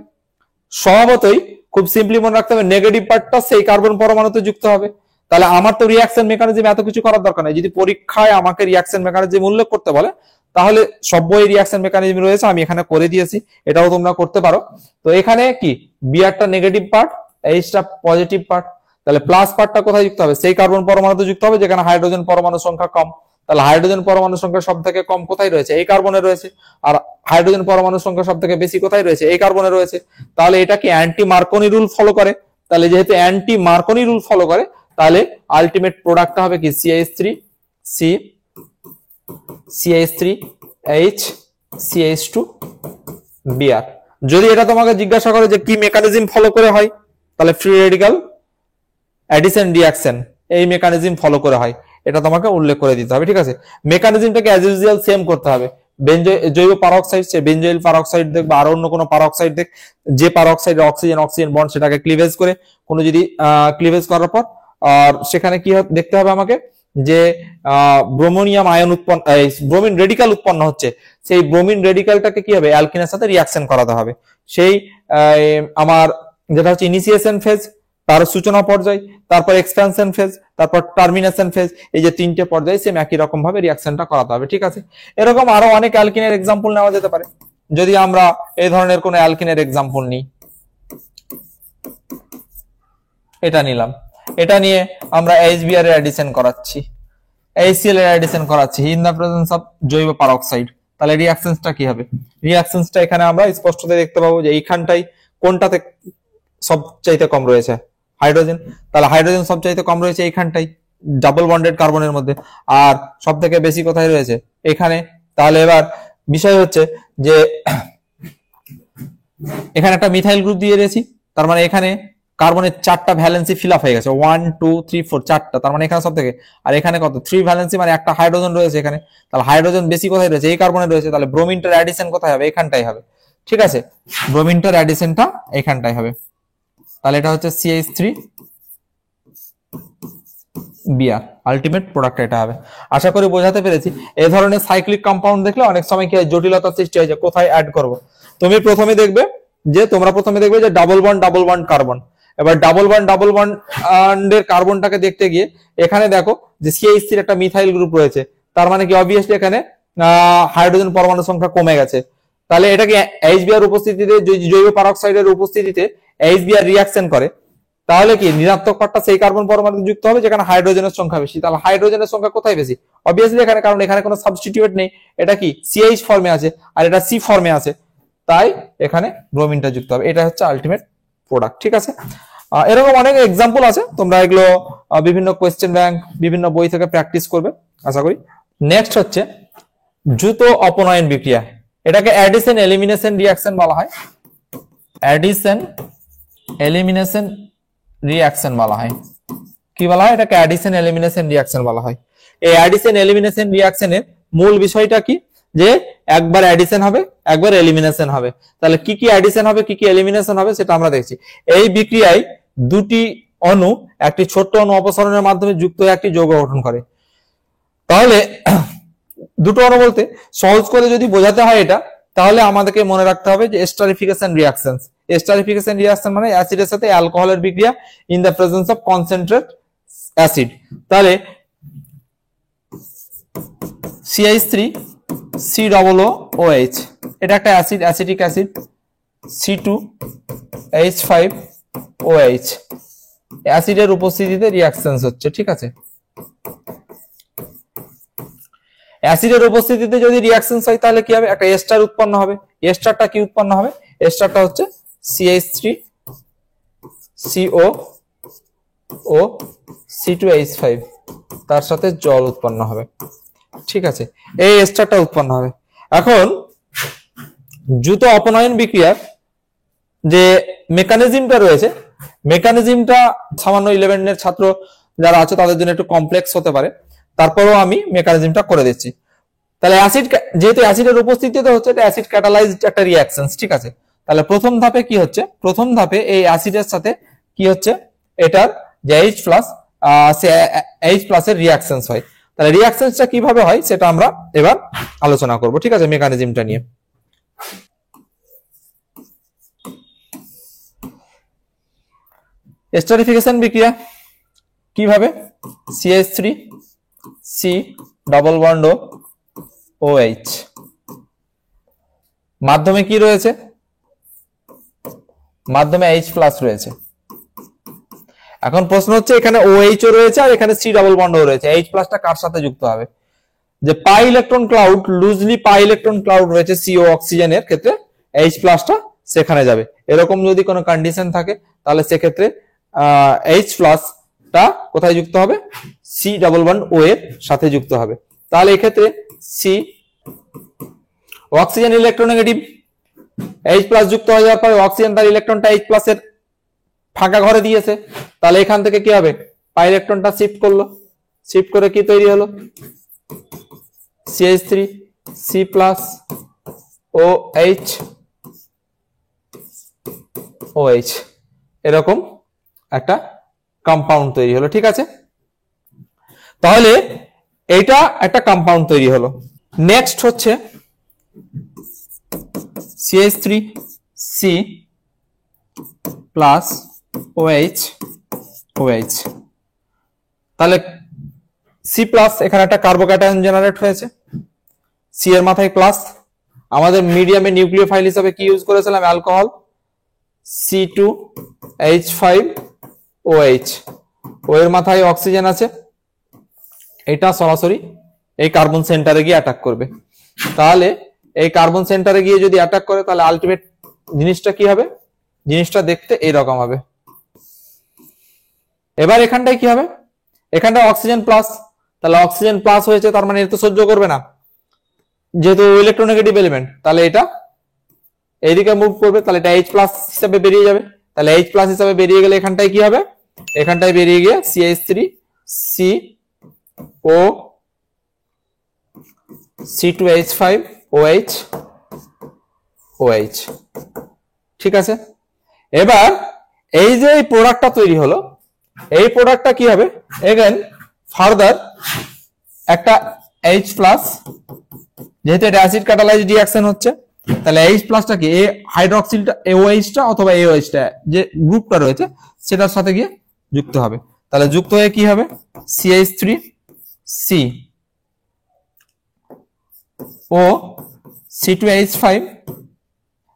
[SPEAKER 1] স্বভাবতই খুব সিম্পলি মনে রাখতে হবে, নেগেটিভ পার্টটা সেই কার্বন পরমাণুতে যুক্ত হবে। তাহলে আমার তো রিঅ্যাকশন মেকানিজম এত কিছু করার দরকার নেই, যদি পরীক্ষায় আমাকে রিঅ্যাকশন মেকানিজম উল্লেখ করতে বলে তাহলে সব বই রিঅ্যাকশন মেকানিজম রয়েছে, আমি এখানে করে দিয়েছি, এটাও তোমরা করতে পারো। তো এখানে কি বিআরটা নেগেটিভ পার্ট, এইচটা পজিটিভ পার্ট, তাহলে প্লাস পার্টটা কোথায় যুক্ত হবে, সেই কার্বন পরমাণুতে যুক্ত হবে যেখানে হাইড্রোজেন পরমাণু সংখ্যা কম। তাহলে হাইড্রোজেন পরমাণু সংখ্যা সব থেকে কম কোথায় রয়েছে, এই কার্বনে রয়েছে। আর হাইড্রোজেন পরমাণু সংখ্যা সব থেকে বেশি কোথায় রয়েছে, এই কার্বনে রয়েছে। তাহলে এটা কি অ্যান্টি মার্কনি রুল ফলো করে, তাহলে যেহেতু অ্যান্টি মার্কনি রুল ফলো করে, তাহলে আলটিমেট প্রোডাক্টটা হবে কি CH3 H CH2 Br। যদি এটা তোমাকে জিজ্ঞাসা করে যে কি মেকানিজম ফলো করে হয়, তাহলে ফ্রি রেডিকাল অ্যাডিশন রিঅ্যাকশন এই মেকানিজম ফলো করে হয়, এটা তোমাকে উল্লেখ করে দিতে হবে। ঠিক আছে, মেকানিজমটাকে অ্যাজ ইউজুয়াল সেম করতে হবে, জৈব পারঅক্সাইড, সে বেনজোইল পারঅক্সাইড দেখ বা আরো অন্য কোনো পারঅক্সাইড দেখ, যে পারঅক্সাইডের অক্সিজেন অক্সিজেন বন্ড সেটাকে ক্লিভেজ করে, কোনো যদি ক্লিভেজ করার পর আর সেখানে কি দেখতে হবে আমাকে যে ব্রোমোনিয়াম আয়ন উৎপন্ন, ব্রোমিন রেডিকাল উৎপন্ন হচ্ছে, সেই ব্রোমিন রেডিকালটাকে কি হবে অ্যালকিনের সাথে রিয়াকশন করাতে হবে। সেই আমার যেটা হচ্ছে ইনিশিয়েশন ফেজ, তার সূচনা পর্যায়, তারপর এক্সপ্যানশন ফেজ, তারপর টার্মিনেশন ফেজ, এই যে তিনটে পর্যায়ে সেম একই রকম ভাবে রিয়াকশনটা করাতে হবে। ঠিক আছে, এরকম আরো অনেক অ্যালকিনের এক্সাম্পল নেওয়া যেতে পারে। যদি আমরা এই ধরনের কোন অ্যালকিনের এক্সাম্পল নিই, এটা নিলাম, এটা নিয়ে আমরা HBr এর অ্যাডিশন করাচ্ছি, HCl এর অ্যাডিশন করাচ্ছি ইন দা প্রেজেন্স অফ জৈব পারঅক্সাইড, তাহলে রিঅ্যাকশনসটা কি হবে? রিঅ্যাকশনসটা এখানে আমরা স্পষ্টত দেখতে পাবো যে এইখানটাই কোনটাতে সবচাইতে কম রয়েছে, হাইড্রোজেন, তাহলে হাইড্রোজেন সবচাইতে কম রয়েছে এইখানটাই ডাবল বন্ডেড কার্বনের মধ্যে, আর সব থেকে বেশি কোথায় রয়েছে এখানে। তাহলে এবার বিষয় হচ্ছে যে এখানে একটা মিথাইল গ্রুপ দিয়ে দিয়েছি, তার মানে এখানে কার্বনের 4টা ভ্যালেন্সি ফিল আপ হয়ে গেছে, 1 2 3 4 4টা, তার মানে এখানে সব থেকে, আর এখানে কত 3 ভ্যালেন্সি, মানে একটা হাইড্রোজেন রয়েছে এখানে, তাহলে হাইড্রোজেন বেশি কোথায় রয়েছে এই কার্বনে রয়েছে, তাহলে ব্রোমিনটার অ্যাডিশন কোথায় হবে এখানটাই হবে। ঠিক আছে, ব্রোমিনটার অ্যাডিশনটা এখানটাই হবে, তাহলে এটা হচ্ছে CH3 Br, আলটিমেট প্রোডাক্ট এটা হবে। আশা করি বোঝাতে পেরেছি। এই ধরনের সাইক্লিক কম্পাউন্ড দেখলে অনেক সময় কি হয় জটিলতার সৃষ্টি হয় যে কোথায় অ্যাড করব। তোমরা প্রথমে দেখবে যে ডাবল বন্ড কার্বন, এবার ডাবল বন্ড এর কার্বনটাকে দেখতে গিয়ে এখানে দেখো যে CH3 এর একটা মিথাইল গ্রুপ রয়েছে, তার মানে কি অবভিয়াসলি এখানে হাইড্রোজেন পরমাণু সংখ্যা কমে গেছে, তাহলে এটাকে HBr উপস্থিতিতে, জৈব পারঅক্সাইডের উপস্থিতিতে HBr রিঅ্যাকশন করে, তাহলে কি ঋণাত্মক পার্টটা সেই কার্বন পরমাণু যুক্ত হবে যেখানে হাইড্রোজেনের সংখ্যা বেশি, তাহলে হাইড্রোজেনের সংখ্যা কোথায় বেশি? অবভিয়াসলি এখানে, কারণ এখানে কোনো সাবস্টিটিউট নেই, এটা কি CH ফর্মে আছে আর এটা C ফর্মে আছে, তাই এখানে ব্রোমিনটা যুক্ত হবে, এটা হচ্ছে আলটিমেট প্রোডাক্ট। ঠিক আছে, এরকম অনেক এক্সাম্পল আছে, তোমরা এগুলো বিভিন্ন কোয়েশ্চেন ব্যাংক বিভিন্ন বই থেকে প্র্যাকটিস করবে আশা করি। নেক্সট হচ্ছে দ্রুত অপনয়ন বিক্রিয়া, এটাকে অ্যাডিশন এলিমিনেশন রিঅ্যাকশন বলা হয়, অ্যাডিশন এলিমিনেশন রিঅ্যাকশন বলা হয়। কি বলা হয়? এটাকে অ্যাডিশন এলিমিনেশন রিঅ্যাকশন বলা হয়। এই অ্যাডিশন এলিমিনেশন রিঅ্যাকশনের মূল বিষয়টা কি, যে একবার অ্যাডিশন হবে একবার এলিমিনেশন হবে, তাহলে কি কি অ্যাডিশন হবে কি কি এলিমিনেশন হবে সেটা আমরা দেখছি। এই বিক্রিয়ায় দুটি অণু একটি ছোট্ট অণু অপসারণের মাধ্যমে যুক্ত হয়ে একটি যৌগ গঠন করে। তাহলে দুটো অণু বলতে সহজ করে যদি বোঝাতে হয় এটা, তাহলে আমাদেরকে মনে রাখতে হবে যে এস্টারিফিকেশন রিঅ্যাকশনস। এস্টারিফিকেশন রিঅ্যাকশন মানে অ্যাসিডের সাথে অ্যালকোহলের বিক্রিয়া in the presence of concentrate acid. তাহলে CH3COOH এটা একটা অ্যাসিড, অ্যাসিটিক অ্যাসিড, C2H5OH অ্যাসিডের উপস্থিতিতে রিঅ্যাকশনস হচ্ছে। ঠিক আছে, অ্যাসিডের উপস্থিতিতে যদি রিঅ্যাকশনস হয় তাহলে কি হবে, একটা এস্টার উৎপন্ন হবে। এস্টারটা কি উৎপন্ন হবে? এস্টারটা হচ্ছে CH3CO C2H5, তার সাথে জল উৎপন্ন হবে। ঠিক আছে, এই এস্টারটা উৎপন্ন হবে। এখন দ্রুত অপনয়ন বিক্রিয়ার যে মেকানিজমটা রয়েছে, মেকানিজমটা সামান্য 11 এর ছাত্র যারা আছে তাদের জন্য একটু কমপ্লেক্স হতে পারে, তারপরেও আমি মেকানিজমটা করে দিচ্ছি। তাহলে অ্যাসিড, যেহেতু অ্যাসিডের উপস্থিতিতে হচ্ছে এটা অ্যাসিড ক্যাটালাইজড একটা রিঅ্যাকশনস। ঠিক আছে, তাহলে প্রথম ধাপে কি হচ্ছে, প্রথম ধাপে এই অ্যাসিডের সাথে কি হচ্ছে, এটার যে H+ সে H+ এর রিঅ্যাকশনস হয়। তাহলে রিঅ্যাকশনসটা কিভাবে হয় সেটা আমরা এবার আলোচনা করব। ঠিক আছে, মেকানিজমটা নিয়ে। এস্টারিফিকেশন বিক্রিয়া কিভাবে, CH3C OH মাধ্যমে কি রয়েছে, মাধ্যমে H+ রয়েছে। এখন প্রশ্ন হচ্ছে এখানে OH ও রয়েছে আর এখানে C ডাবল বন্ডও রয়েছে, H+ কার সাথে যুক্ত হবে? যে pi electron cloud, loosely pi electron cloud রয়েছে CO অক্সিজেনের ক্ষেত্রে, H+ সেখানে যাবে। এরকম যদি কোনো কন্ডিশন থাকে তাহলে সেক্ষেত্রে H+ কোথায় যুক্ত হবে? C ডাবল বন্ড O এর সাথে যুক্ত হবে। তাহলে এক্ষেত্রে C অক্সিজেন ইলেকট্রোনেগেটিভ, H+ যুক্ত হয়ে যাওয়ার পরে অক্সিজেন তার ইলেকট্রনটা H+ এর ফাঁকা ঘরে দিয়েছে, তাহলে এখান থেকে কি হবে, পাই ইলেকট্রনটা শিফট করলো, শিফট করে কি তৈরি হলো, CH3 C plus O H O H, এরকম একটা কম্পাউন্ড তৈরি হলো। ঠিক আছে, তাহলে এইটা একটা কম্পাউন্ড তৈরি হলো। নেক্সট হচ্ছে CH3 C plus OH OH, তাহলে সি প্লাস এখানে একটা কার্বোক্যাটায়ন জেনারেট হয়েছে, সি এর মাথায় প্লাস। আমাদের মিডিয়ামে নিউক্লিওফাইল হিসেবে কি ইউজ করেছিলাম? অ্যালকোহল, C2H5OH, ও এর মাথায় অক্সিজেন আছে। এটা সরাসরি এই কার্বন সেন্টারে গিয়ে অ্যাটাক করবে। তাহলে এই কার্বন সেন্টারে গিয়ে যদি অ্যাটাক করে তাহলে আলটিমেট জিনিসটা কি হবে? জিনিসটা দেখতে এইরকম হবে। এবার এখানটায় কি হবে? এখানটা অক্সিজেন প্লাস, তাহলে অক্সিজেন প্লাস হয়েছে, তার মানে এটা তো সহ্য করবে না যেহেতু ইলেকট্রোনেগেটিভ এলিমেন্ট, তাহলে এটা এইদিকে মুভ করবে, তাহলে এটা H প্লাস হিসাবে বেরিয়ে যাবে। তাহলে H প্লাস হিসাবে বেরিয়ে গেলে এখানটায় কি হবে? এখানটায় বেরিয়ে গিয়ে CH3 C O C2H5OH OH। ঠিক আছে, এবার এই যে এই প্রোডাক্টটা তৈরি হলো, এই প্রোডাক্টটা কি হবে? এগেন ফার্দার একটা H প্লাস, যেহেতু এটা অ্যাসিড ক্যাটালাইজড রিঅ্যাকশন হচ্ছে, তাহলে H প্লাসটা কি এই হাইড্রক্সিলটা OH-টা অথবা AOH-টা যে গ্রুপটা রয়েছে সেটার সাথে গিয়ে যুক্ত হবে। তাহলে যুক্ত হয়ে কি হবে? CH3 C ও C2H5,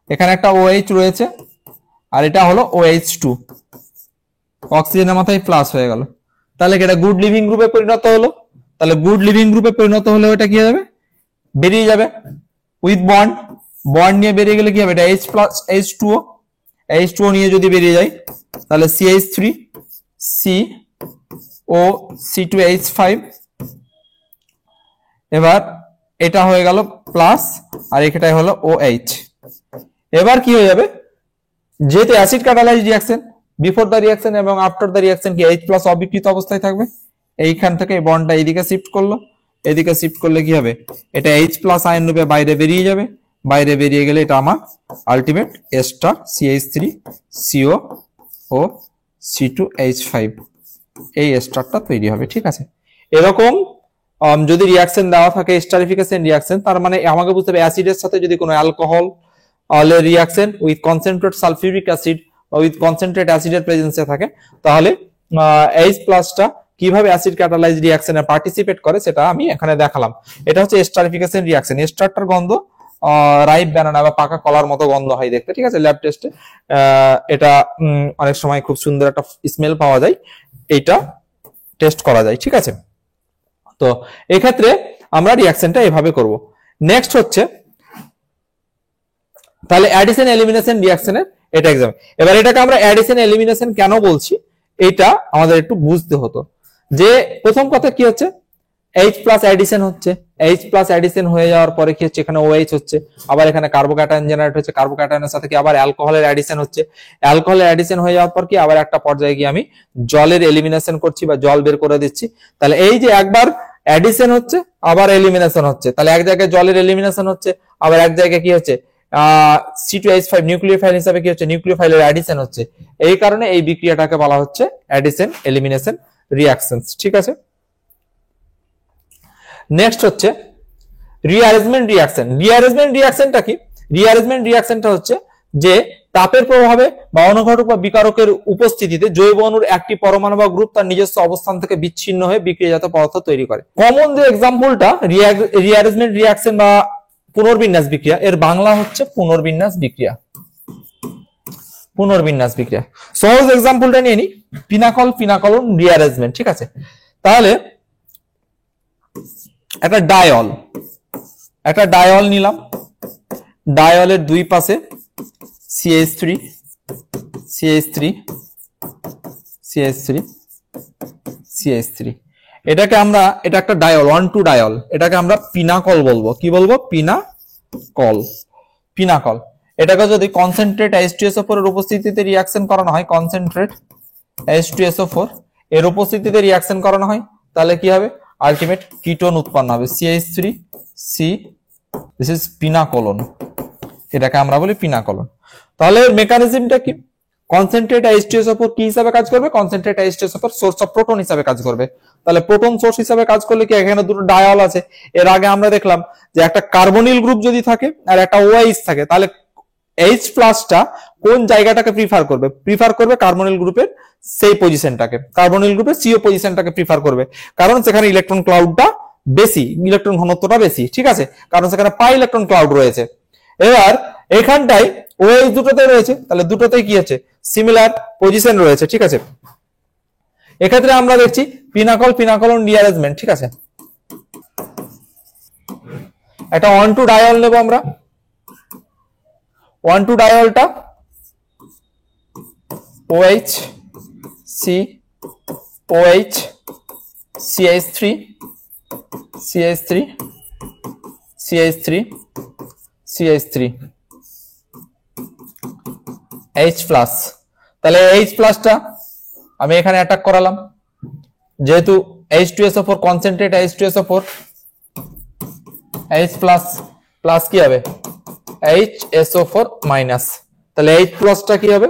[SPEAKER 1] এখানে একটা OH রয়েছে আর এটা হলো OH2, অক্সিজেনের মাথায় প্লাস হয়ে গেল। তাহলে এটা গুড লিভিং গ্রুপে পরিণত হলো। তাহলে গুড লিভিং গ্রুপে পরিণত হলে ওটা কি হবে? বেরিয়ে যাবে উইথ বন্ড, বন্ড নিয়ে বেরিয়ে গেলে কি হবে? এটা H প্লাস H2O, H2O নিয়ে যদি বেরিয়ে যায় তাহলে CH3 C ও C2H5, এবার এটা হয়ে গেল প্লাস আর এটাই হলো OH। এবার কি হয়ে যাবে? যেহেতু acid catalysed reaction, before the reaction এবং আফটার দ্য রিঅ্যাকশন কি H প্লাস অবিকৃত অবস্থায় থাকবে। এইখান থেকে এই বন্ডটা এইদিকে শিফট করলো, এদিকে শিফট করলে কি হবে? এটা H প্লাস আয়ন রূপে বাইরে বেরিয়ে যাবে, বাইরে বেরিয়ে গেলে এটা আমার আলটিমেট এস্টার CH3 CO ও C2H5, এই এস্টারটা তৈরি হবে। ঠিক আছে, এরকম যদি রিঅ্যাকশন দেওয়া থাকে এস্টারিফিকেশন রিঅ্যাকশন, তার মানে আমাকে বুঝতে হবে অ্যাসিডের সাথে যদি কোনো alcohol reaction with concentrate sulphuric acid with concentrate অ্যাসিডের প্রেজেন্সে থাকে, তাহলে H প্লাসটা কিভাবে অ্যাসিড ক্যাটালাইজড রিঅ্যাকশনে পার্টিসিপেট করে সেটা আমি এখানে দেখালাম। এটা হচ্ছে এস্টারিফিকেশন রিঅ্যাকশন। এস্টারটার গন্ধ রাইপ ব্যানানা বা পাকা কলার মতো গন্ধ হয় দেখতে। ঠিক আছে, ল্যাব টেস্টে এটা অনেক সময় খুব সুন্দর একটা স্মেল পাওয়া যায়, এইটা টেস্ট করা যায়। ঠিক আছে, তো এক্ষেত্রে আমরা রিঅ্যাকশনটা এভাবে করব। নেক্সট হচ্ছে তাহলে অ্যাডিশন এলিমিনেশন রিঅ্যাকশনের এটা एग्जाम। এবার এটাকে আমরা অ্যাডিশন এলিমিনেশন কেন বলছি এটা আমাদের একটু বুঝতে হতো। যে প্রথম কথা কি হচ্ছে, H প্লাস অ্যাডিশন হচ্ছে, H প্লাস অ্যাডিশন হয়ে যাওয়ার পরে কি হচ্ছে? এখানে OH হচ্ছে, আবার এখানে কার্বোক্যাটায়ন জেনারেট হচ্ছে, কার্বোক্যাটায়নের সাথে কি আবার অ্যালকোহলের অ্যাডিশন হচ্ছে, অ্যালকোহলের অ্যাডিশন হয়ে যাওয়ার পর কি আবার একটা পর্যায়ে গিয়ে আমি জলের এলিমিনেশন করছি বা জল বের করে দিচ্ছি। তাহলে এই যে একবার অ্যাডিশন হচ্ছে আবার এলিমিনেশন হচ্ছে, তাহলে এক জায়গায় জলের এলিমিনেশন হচ্ছে, আবার এক জায়গায় কি হচ্ছে? C2H5 নিউক্লিওফাইল হিসেবে কি হচ্ছে? নিউক্লিওফাইলের অ্যাডিশন হচ্ছে। এই কারণে এই বিক্রিয়াটাকে বলা হচ্ছে অ্যাডিশন এলিমিনেশন রিঅ্যাকশনস। ঠিক আছে, নেক্সট হচ্ছে রিঅ্যারেঞ্জমেন্ট রিঅ্যাকশন। রিঅ্যারেঞ্জমেন্ট রিঅ্যাকশনটা কি? রিঅ্যারেঞ্জমেন্ট রিঅ্যাকশনটা হচ্ছে যে তাপের প্রভাবে বা অনুঘটক বা বিকারকের উপস্থিতিতে জৈব অণুর একটি পরমাণু বা গ্রুপ তার নিজস্ব অবস্থান থেকে বিচ্ছিন্ন হয়ে বিক্রিয়াজাত পদার্থ তৈরি করে। কমন যে এক্সাম্পলটা রিঅ্যারেঞ্জমেন্ট রিঅ্যাকশন বা পুনর্বিন্যাস বিক্রিয়া, এর বাংলা হচ্ছে পুনর্বিন্যাস বিক্রিয়া। পুনর্বিন্যাস বিক্রিয়া সহজ এক্সাম্পলটা নিয়ে নি, পিনাকল পিনাকলন রিঅ্যারেঞ্জমেন্ট। ঠিক আছে, তাহলে একটা ডায়ল নিলাম, ডায়লের দুই পাশে CH3 CH3 CH3 CH3, এটাকে আমরা, এটা একটা ডায়ল 1,2 ডায়ল, এটাকে আমরা পিনাকল বলবো। কি বলবো? পিনাকল। পিনাকল এটাকে যদি কনসেন্ট্রেট H2SO4 এর উপস্থিতিতে রিঅ্যাকশন করানো হয়, কনসেন্ট্রেট H2SO4 এর উপস্থিতিতে রিঅ্যাকশন করানো হয়, তাহলে কি হবে? আলটিমেট কিটোন উৎপন্ন হবে CH3 C দিস ইজ পিনাকোলন, এটাকে আমরা বলি পিনাকোলন। তাহলে মেকানিজমটা কি? কনসেন্ট্রেট H2SO4 কি হিসাবে কাজ করবে? Concentrate H2SO4 source of proton হিসাবে কাজ করবে। তাহলে প্রোটন সোর্স হিসাবে কাজ করলে কি এখানে দুটো ডায়ল আছে। এর আগে আমরা দেখলাম যে একটা কার্বনিল গ্রুপ যদি থাকে আর একটা OH থাকে, তাহলে H+টা কোন জায়গাটাকে প্রিফার করবে? প্রিফার করবে কার্বনিল গ্রুপের সেই পজিশনটাকে, কার্বনিল গ্রুপের CO পজিশনটাকে প্রিফার করবে, কারণ সেখানে ইলেকট্রন ক্লাউডটা বেশি, ইলেকট্রন ঘনত্বটা বেশি, ঠিক আছে, কারণ সেখানে পাই ইলেকট্রন ক্লাউড রয়েছে। এবার এখানটায় OH দুটোতে রয়েছে, তাহলে দুটোতেই কি আছে? সিমিলার পজিশন রয়েছে, ঠিক আছে। এক্ষেত্রে আমরা দেখছি পিনাকোলন রিঅ্যারেঞ্জমেন্ট, ঠিক আছে। একটা 1,2 ডায়ল নেব আমরা। 1,2 ডায়লটা OH C OH CH3 CH3 CH3 CH3 H+, তাহলে H+টা আমি এখানে অ্যাটাক করালাম, যেহেতু H2SO4 concentrate H2SO4 H+ plus কি হবে? HSO4 মাইনাস, তাহলে H+টা কি হবে?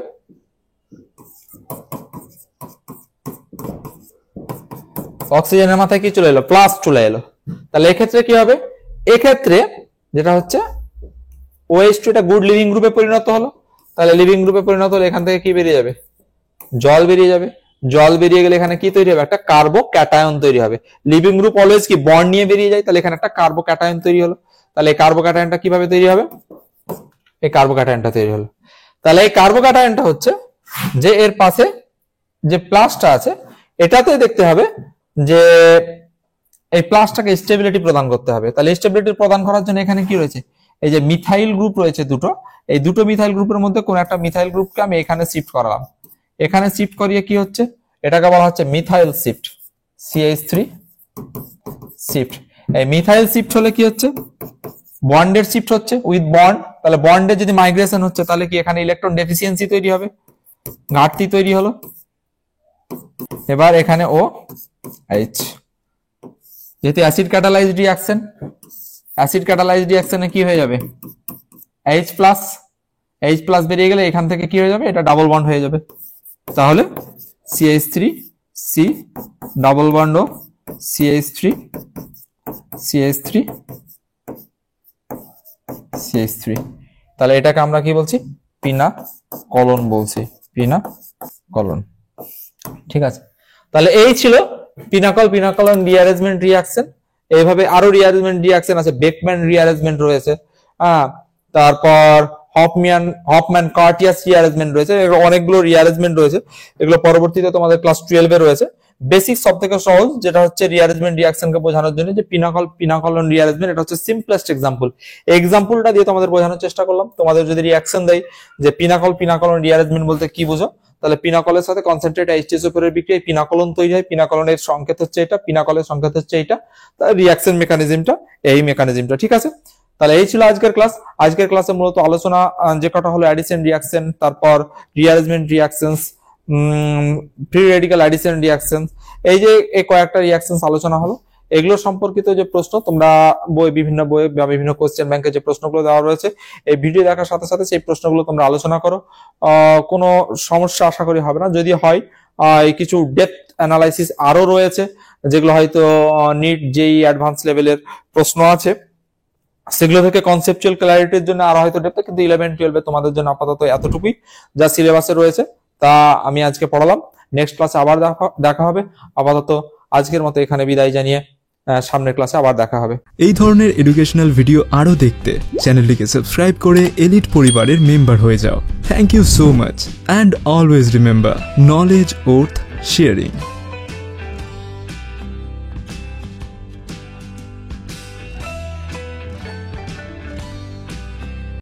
[SPEAKER 1] অক্সিজেনের মাথায় কি চলে এলো? প্লাস চলে এলো। তাহলে এক্ষেত্রে কি হবে? এক্ষেত্রে যেটা হচ্ছে OH2 এটা গুড লিভিং গ্রুপে পরিণত হলো, তাহলে লিভিং গ্রুপে পরিণত হলে এখান থেকে কি বেরিয়ে যাবে? জল বেরিয়ে যাবে। জল বেরিয়ে গেলে এখানে কি তৈরি হবে? একটা কার্বো ক্যাটায়ন তৈরি হবে। লিভিং গ্রুপ অলওয়েজ কি বন্ড নিয়ে বেরিয়ে যায়, তাহলে এখানে একটা কার্বো ক্যাটায়ন তৈরি হলো। তাহলে এই কার্বো ক্যাটায়নটা কিভাবে তৈরি হবে? এই কার্বো ক্যাটায়নটা তৈরি হলো। তাহলে এই কার্বো ক্যাটায়নটা হচ্ছে যে এর পাশে যে প্লাসটা আছে এটাতে দেখতে হবে যে এই প্লাসটাকে স্টেবিলিটি প্রদান করতে হবে। তাহলে স্টেবিলিটি প্রদান করার জন্য এখানে কি রয়েছে? এই যে মিথাইল গ্রুপ রয়েছে দুটো, এই দুটো মিথাইল গ্রুপের মধ্যে কোন একটা মিথাইল গ্রুপকে আমি এখানে শিফট করালাম। এখানে শিফট করিয়ে কি হচ্ছে? এটাকে বলা হচ্ছে মিথাইল শিফট, CH3 শিফট। এই মিথাইল শিফট হলে কি হচ্ছে? বন্ডের শিফট হচ্ছে উইথ বন্ড। তাহলে বন্ডের যদি মাইগ্রেশন হচ্ছে তাহলে কি এখানে ইলেকট্রন ডেফিসিয়েন্সি তৈরি হবে, ঘাটতি তৈরি হলো। এবার এখানে OH, যেহেতু acid catalysed reaction, acid catalysed রিঅ্যাকশনে কি হয়ে যাবে? H+ বেরিয়ে গেলে এখান থেকে কি হয়ে যাবে? এটা ডাবল বন্ড হয়ে যাবে। তাহলে CH3 C ডাবল বন্ড ও CH3 CH3 CH3, তাহলে এটাকে আমরা কি বলছি? পিনাকোলন বলছি, পিনাকোলন, ঠিক আছে। তাহলে এই ছিল পিনাকোলন রিঅ্যারেঞ্জমেন্ট রিঅ্যাকশন। এইভাবে আরো রিঅ্যারেঞ্জমেন্ট রিঅ্যাকশন আছে, বেকম্যান রিঅ্যারেঞ্জমেন্ট রয়েছে, তারপর হফম্যান কার্টিয়াস রিঅ্যারেঞ্জমেন্ট রয়েছে, অনেকগুলো রিঅ্যারেঞ্জমেন্ট রয়েছে। এগুলো পরবর্তীতে তোমাদের ক্লাস 12 এ রয়েছে। বেসিক সব থেকে সহজ যেটা হচ্ছে রিঅ্যারেঞ্জমেন্ট রিঅ্যাকশনকে বোঝানোর জন্য যে পিনাকোলন রিঅ্যারেঞ্জমেন্ট, এটা হচ্ছে সিম্পলেস্ট এক্সাম্পল। এক্সাম্পলটা দিয়ে তোমাদের বোঝানোর চেষ্টা করলাম। তোমাদের যদি রিঅ্যাকশন দেয় যে পিনাকোলন রিঅ্যারেঞ্জমেন্ট বলতে কি বুঝো, তাহলে পিনাকলের সাথে কনসেন্ট্রেট H2SO4 এর বিক্রিয়ায় পিনাকোলন তৈরি হয়। পিনাকোলনের সংকেত হচ্ছে এটা, পিনাকলের সংকেত হচ্ছে এটা। তার রিঅ্যাকশন মেকানিজমটা এই মেকানিজমটা, ঠিক আছে। তাহলে এই ছিল আজকের ক্লাস। আজকের ক্লাসে মূলত আলোচনা যে কটা হলো অ্যাডিশন রিঅ্যাকশন, তারপর rearrangement reactions, free radical addition reactions, এই যে এই কয়েকটা রিঅ্যাকশনস আলোচনা হলো। এগুলো সম্পর্কিত যে প্রশ্ন তোমরা বিভিন্ন বইয়ে বা বিভিন্ন কোশ্চেন ব্যাংকে যে প্রশ্নগুলো দেওয়া রয়েছে, এই ভিডিও দেখার সাথে সাথে সেই প্রশ্নগুলো তোমরা আলোচনা করো। কোনো সমস্যা আশা করি হবে না। যদি হয় কিছু ডেপথ অ্যানালাইসিস আরো রয়েছে, যেগুলো হয়তো নিট জেই অ্যাডভান্স লেভেলের প্রশ্ন আছে, সেগুলো থেকে কনসেপচুয়াল ক্ল্যারিটির জন্য আরো হয়তো ডেপথ, কিন্তু 11-12 তোমাদের জন্য আপাতত এতটুকুই যা সিলেবাসে রয়েছে তা আমি আজকে পড়ালাম। নেক্সট ক্লাসে আবার দেখা হবে। আপাতত আজকের মতো এখানে বিদায় জানিয়ে সামনের ক্লাসে আবার দেখা হবে।
[SPEAKER 2] এই ধরনের এডুকেশনাল ভিডিও আরো দেখতে চ্যানেলটিকে সাবস্ক্রাইব করে এলিট পরিবারের মেম্বার হয়ে যাও। Thank you so much and always remember, knowledge worth sharing.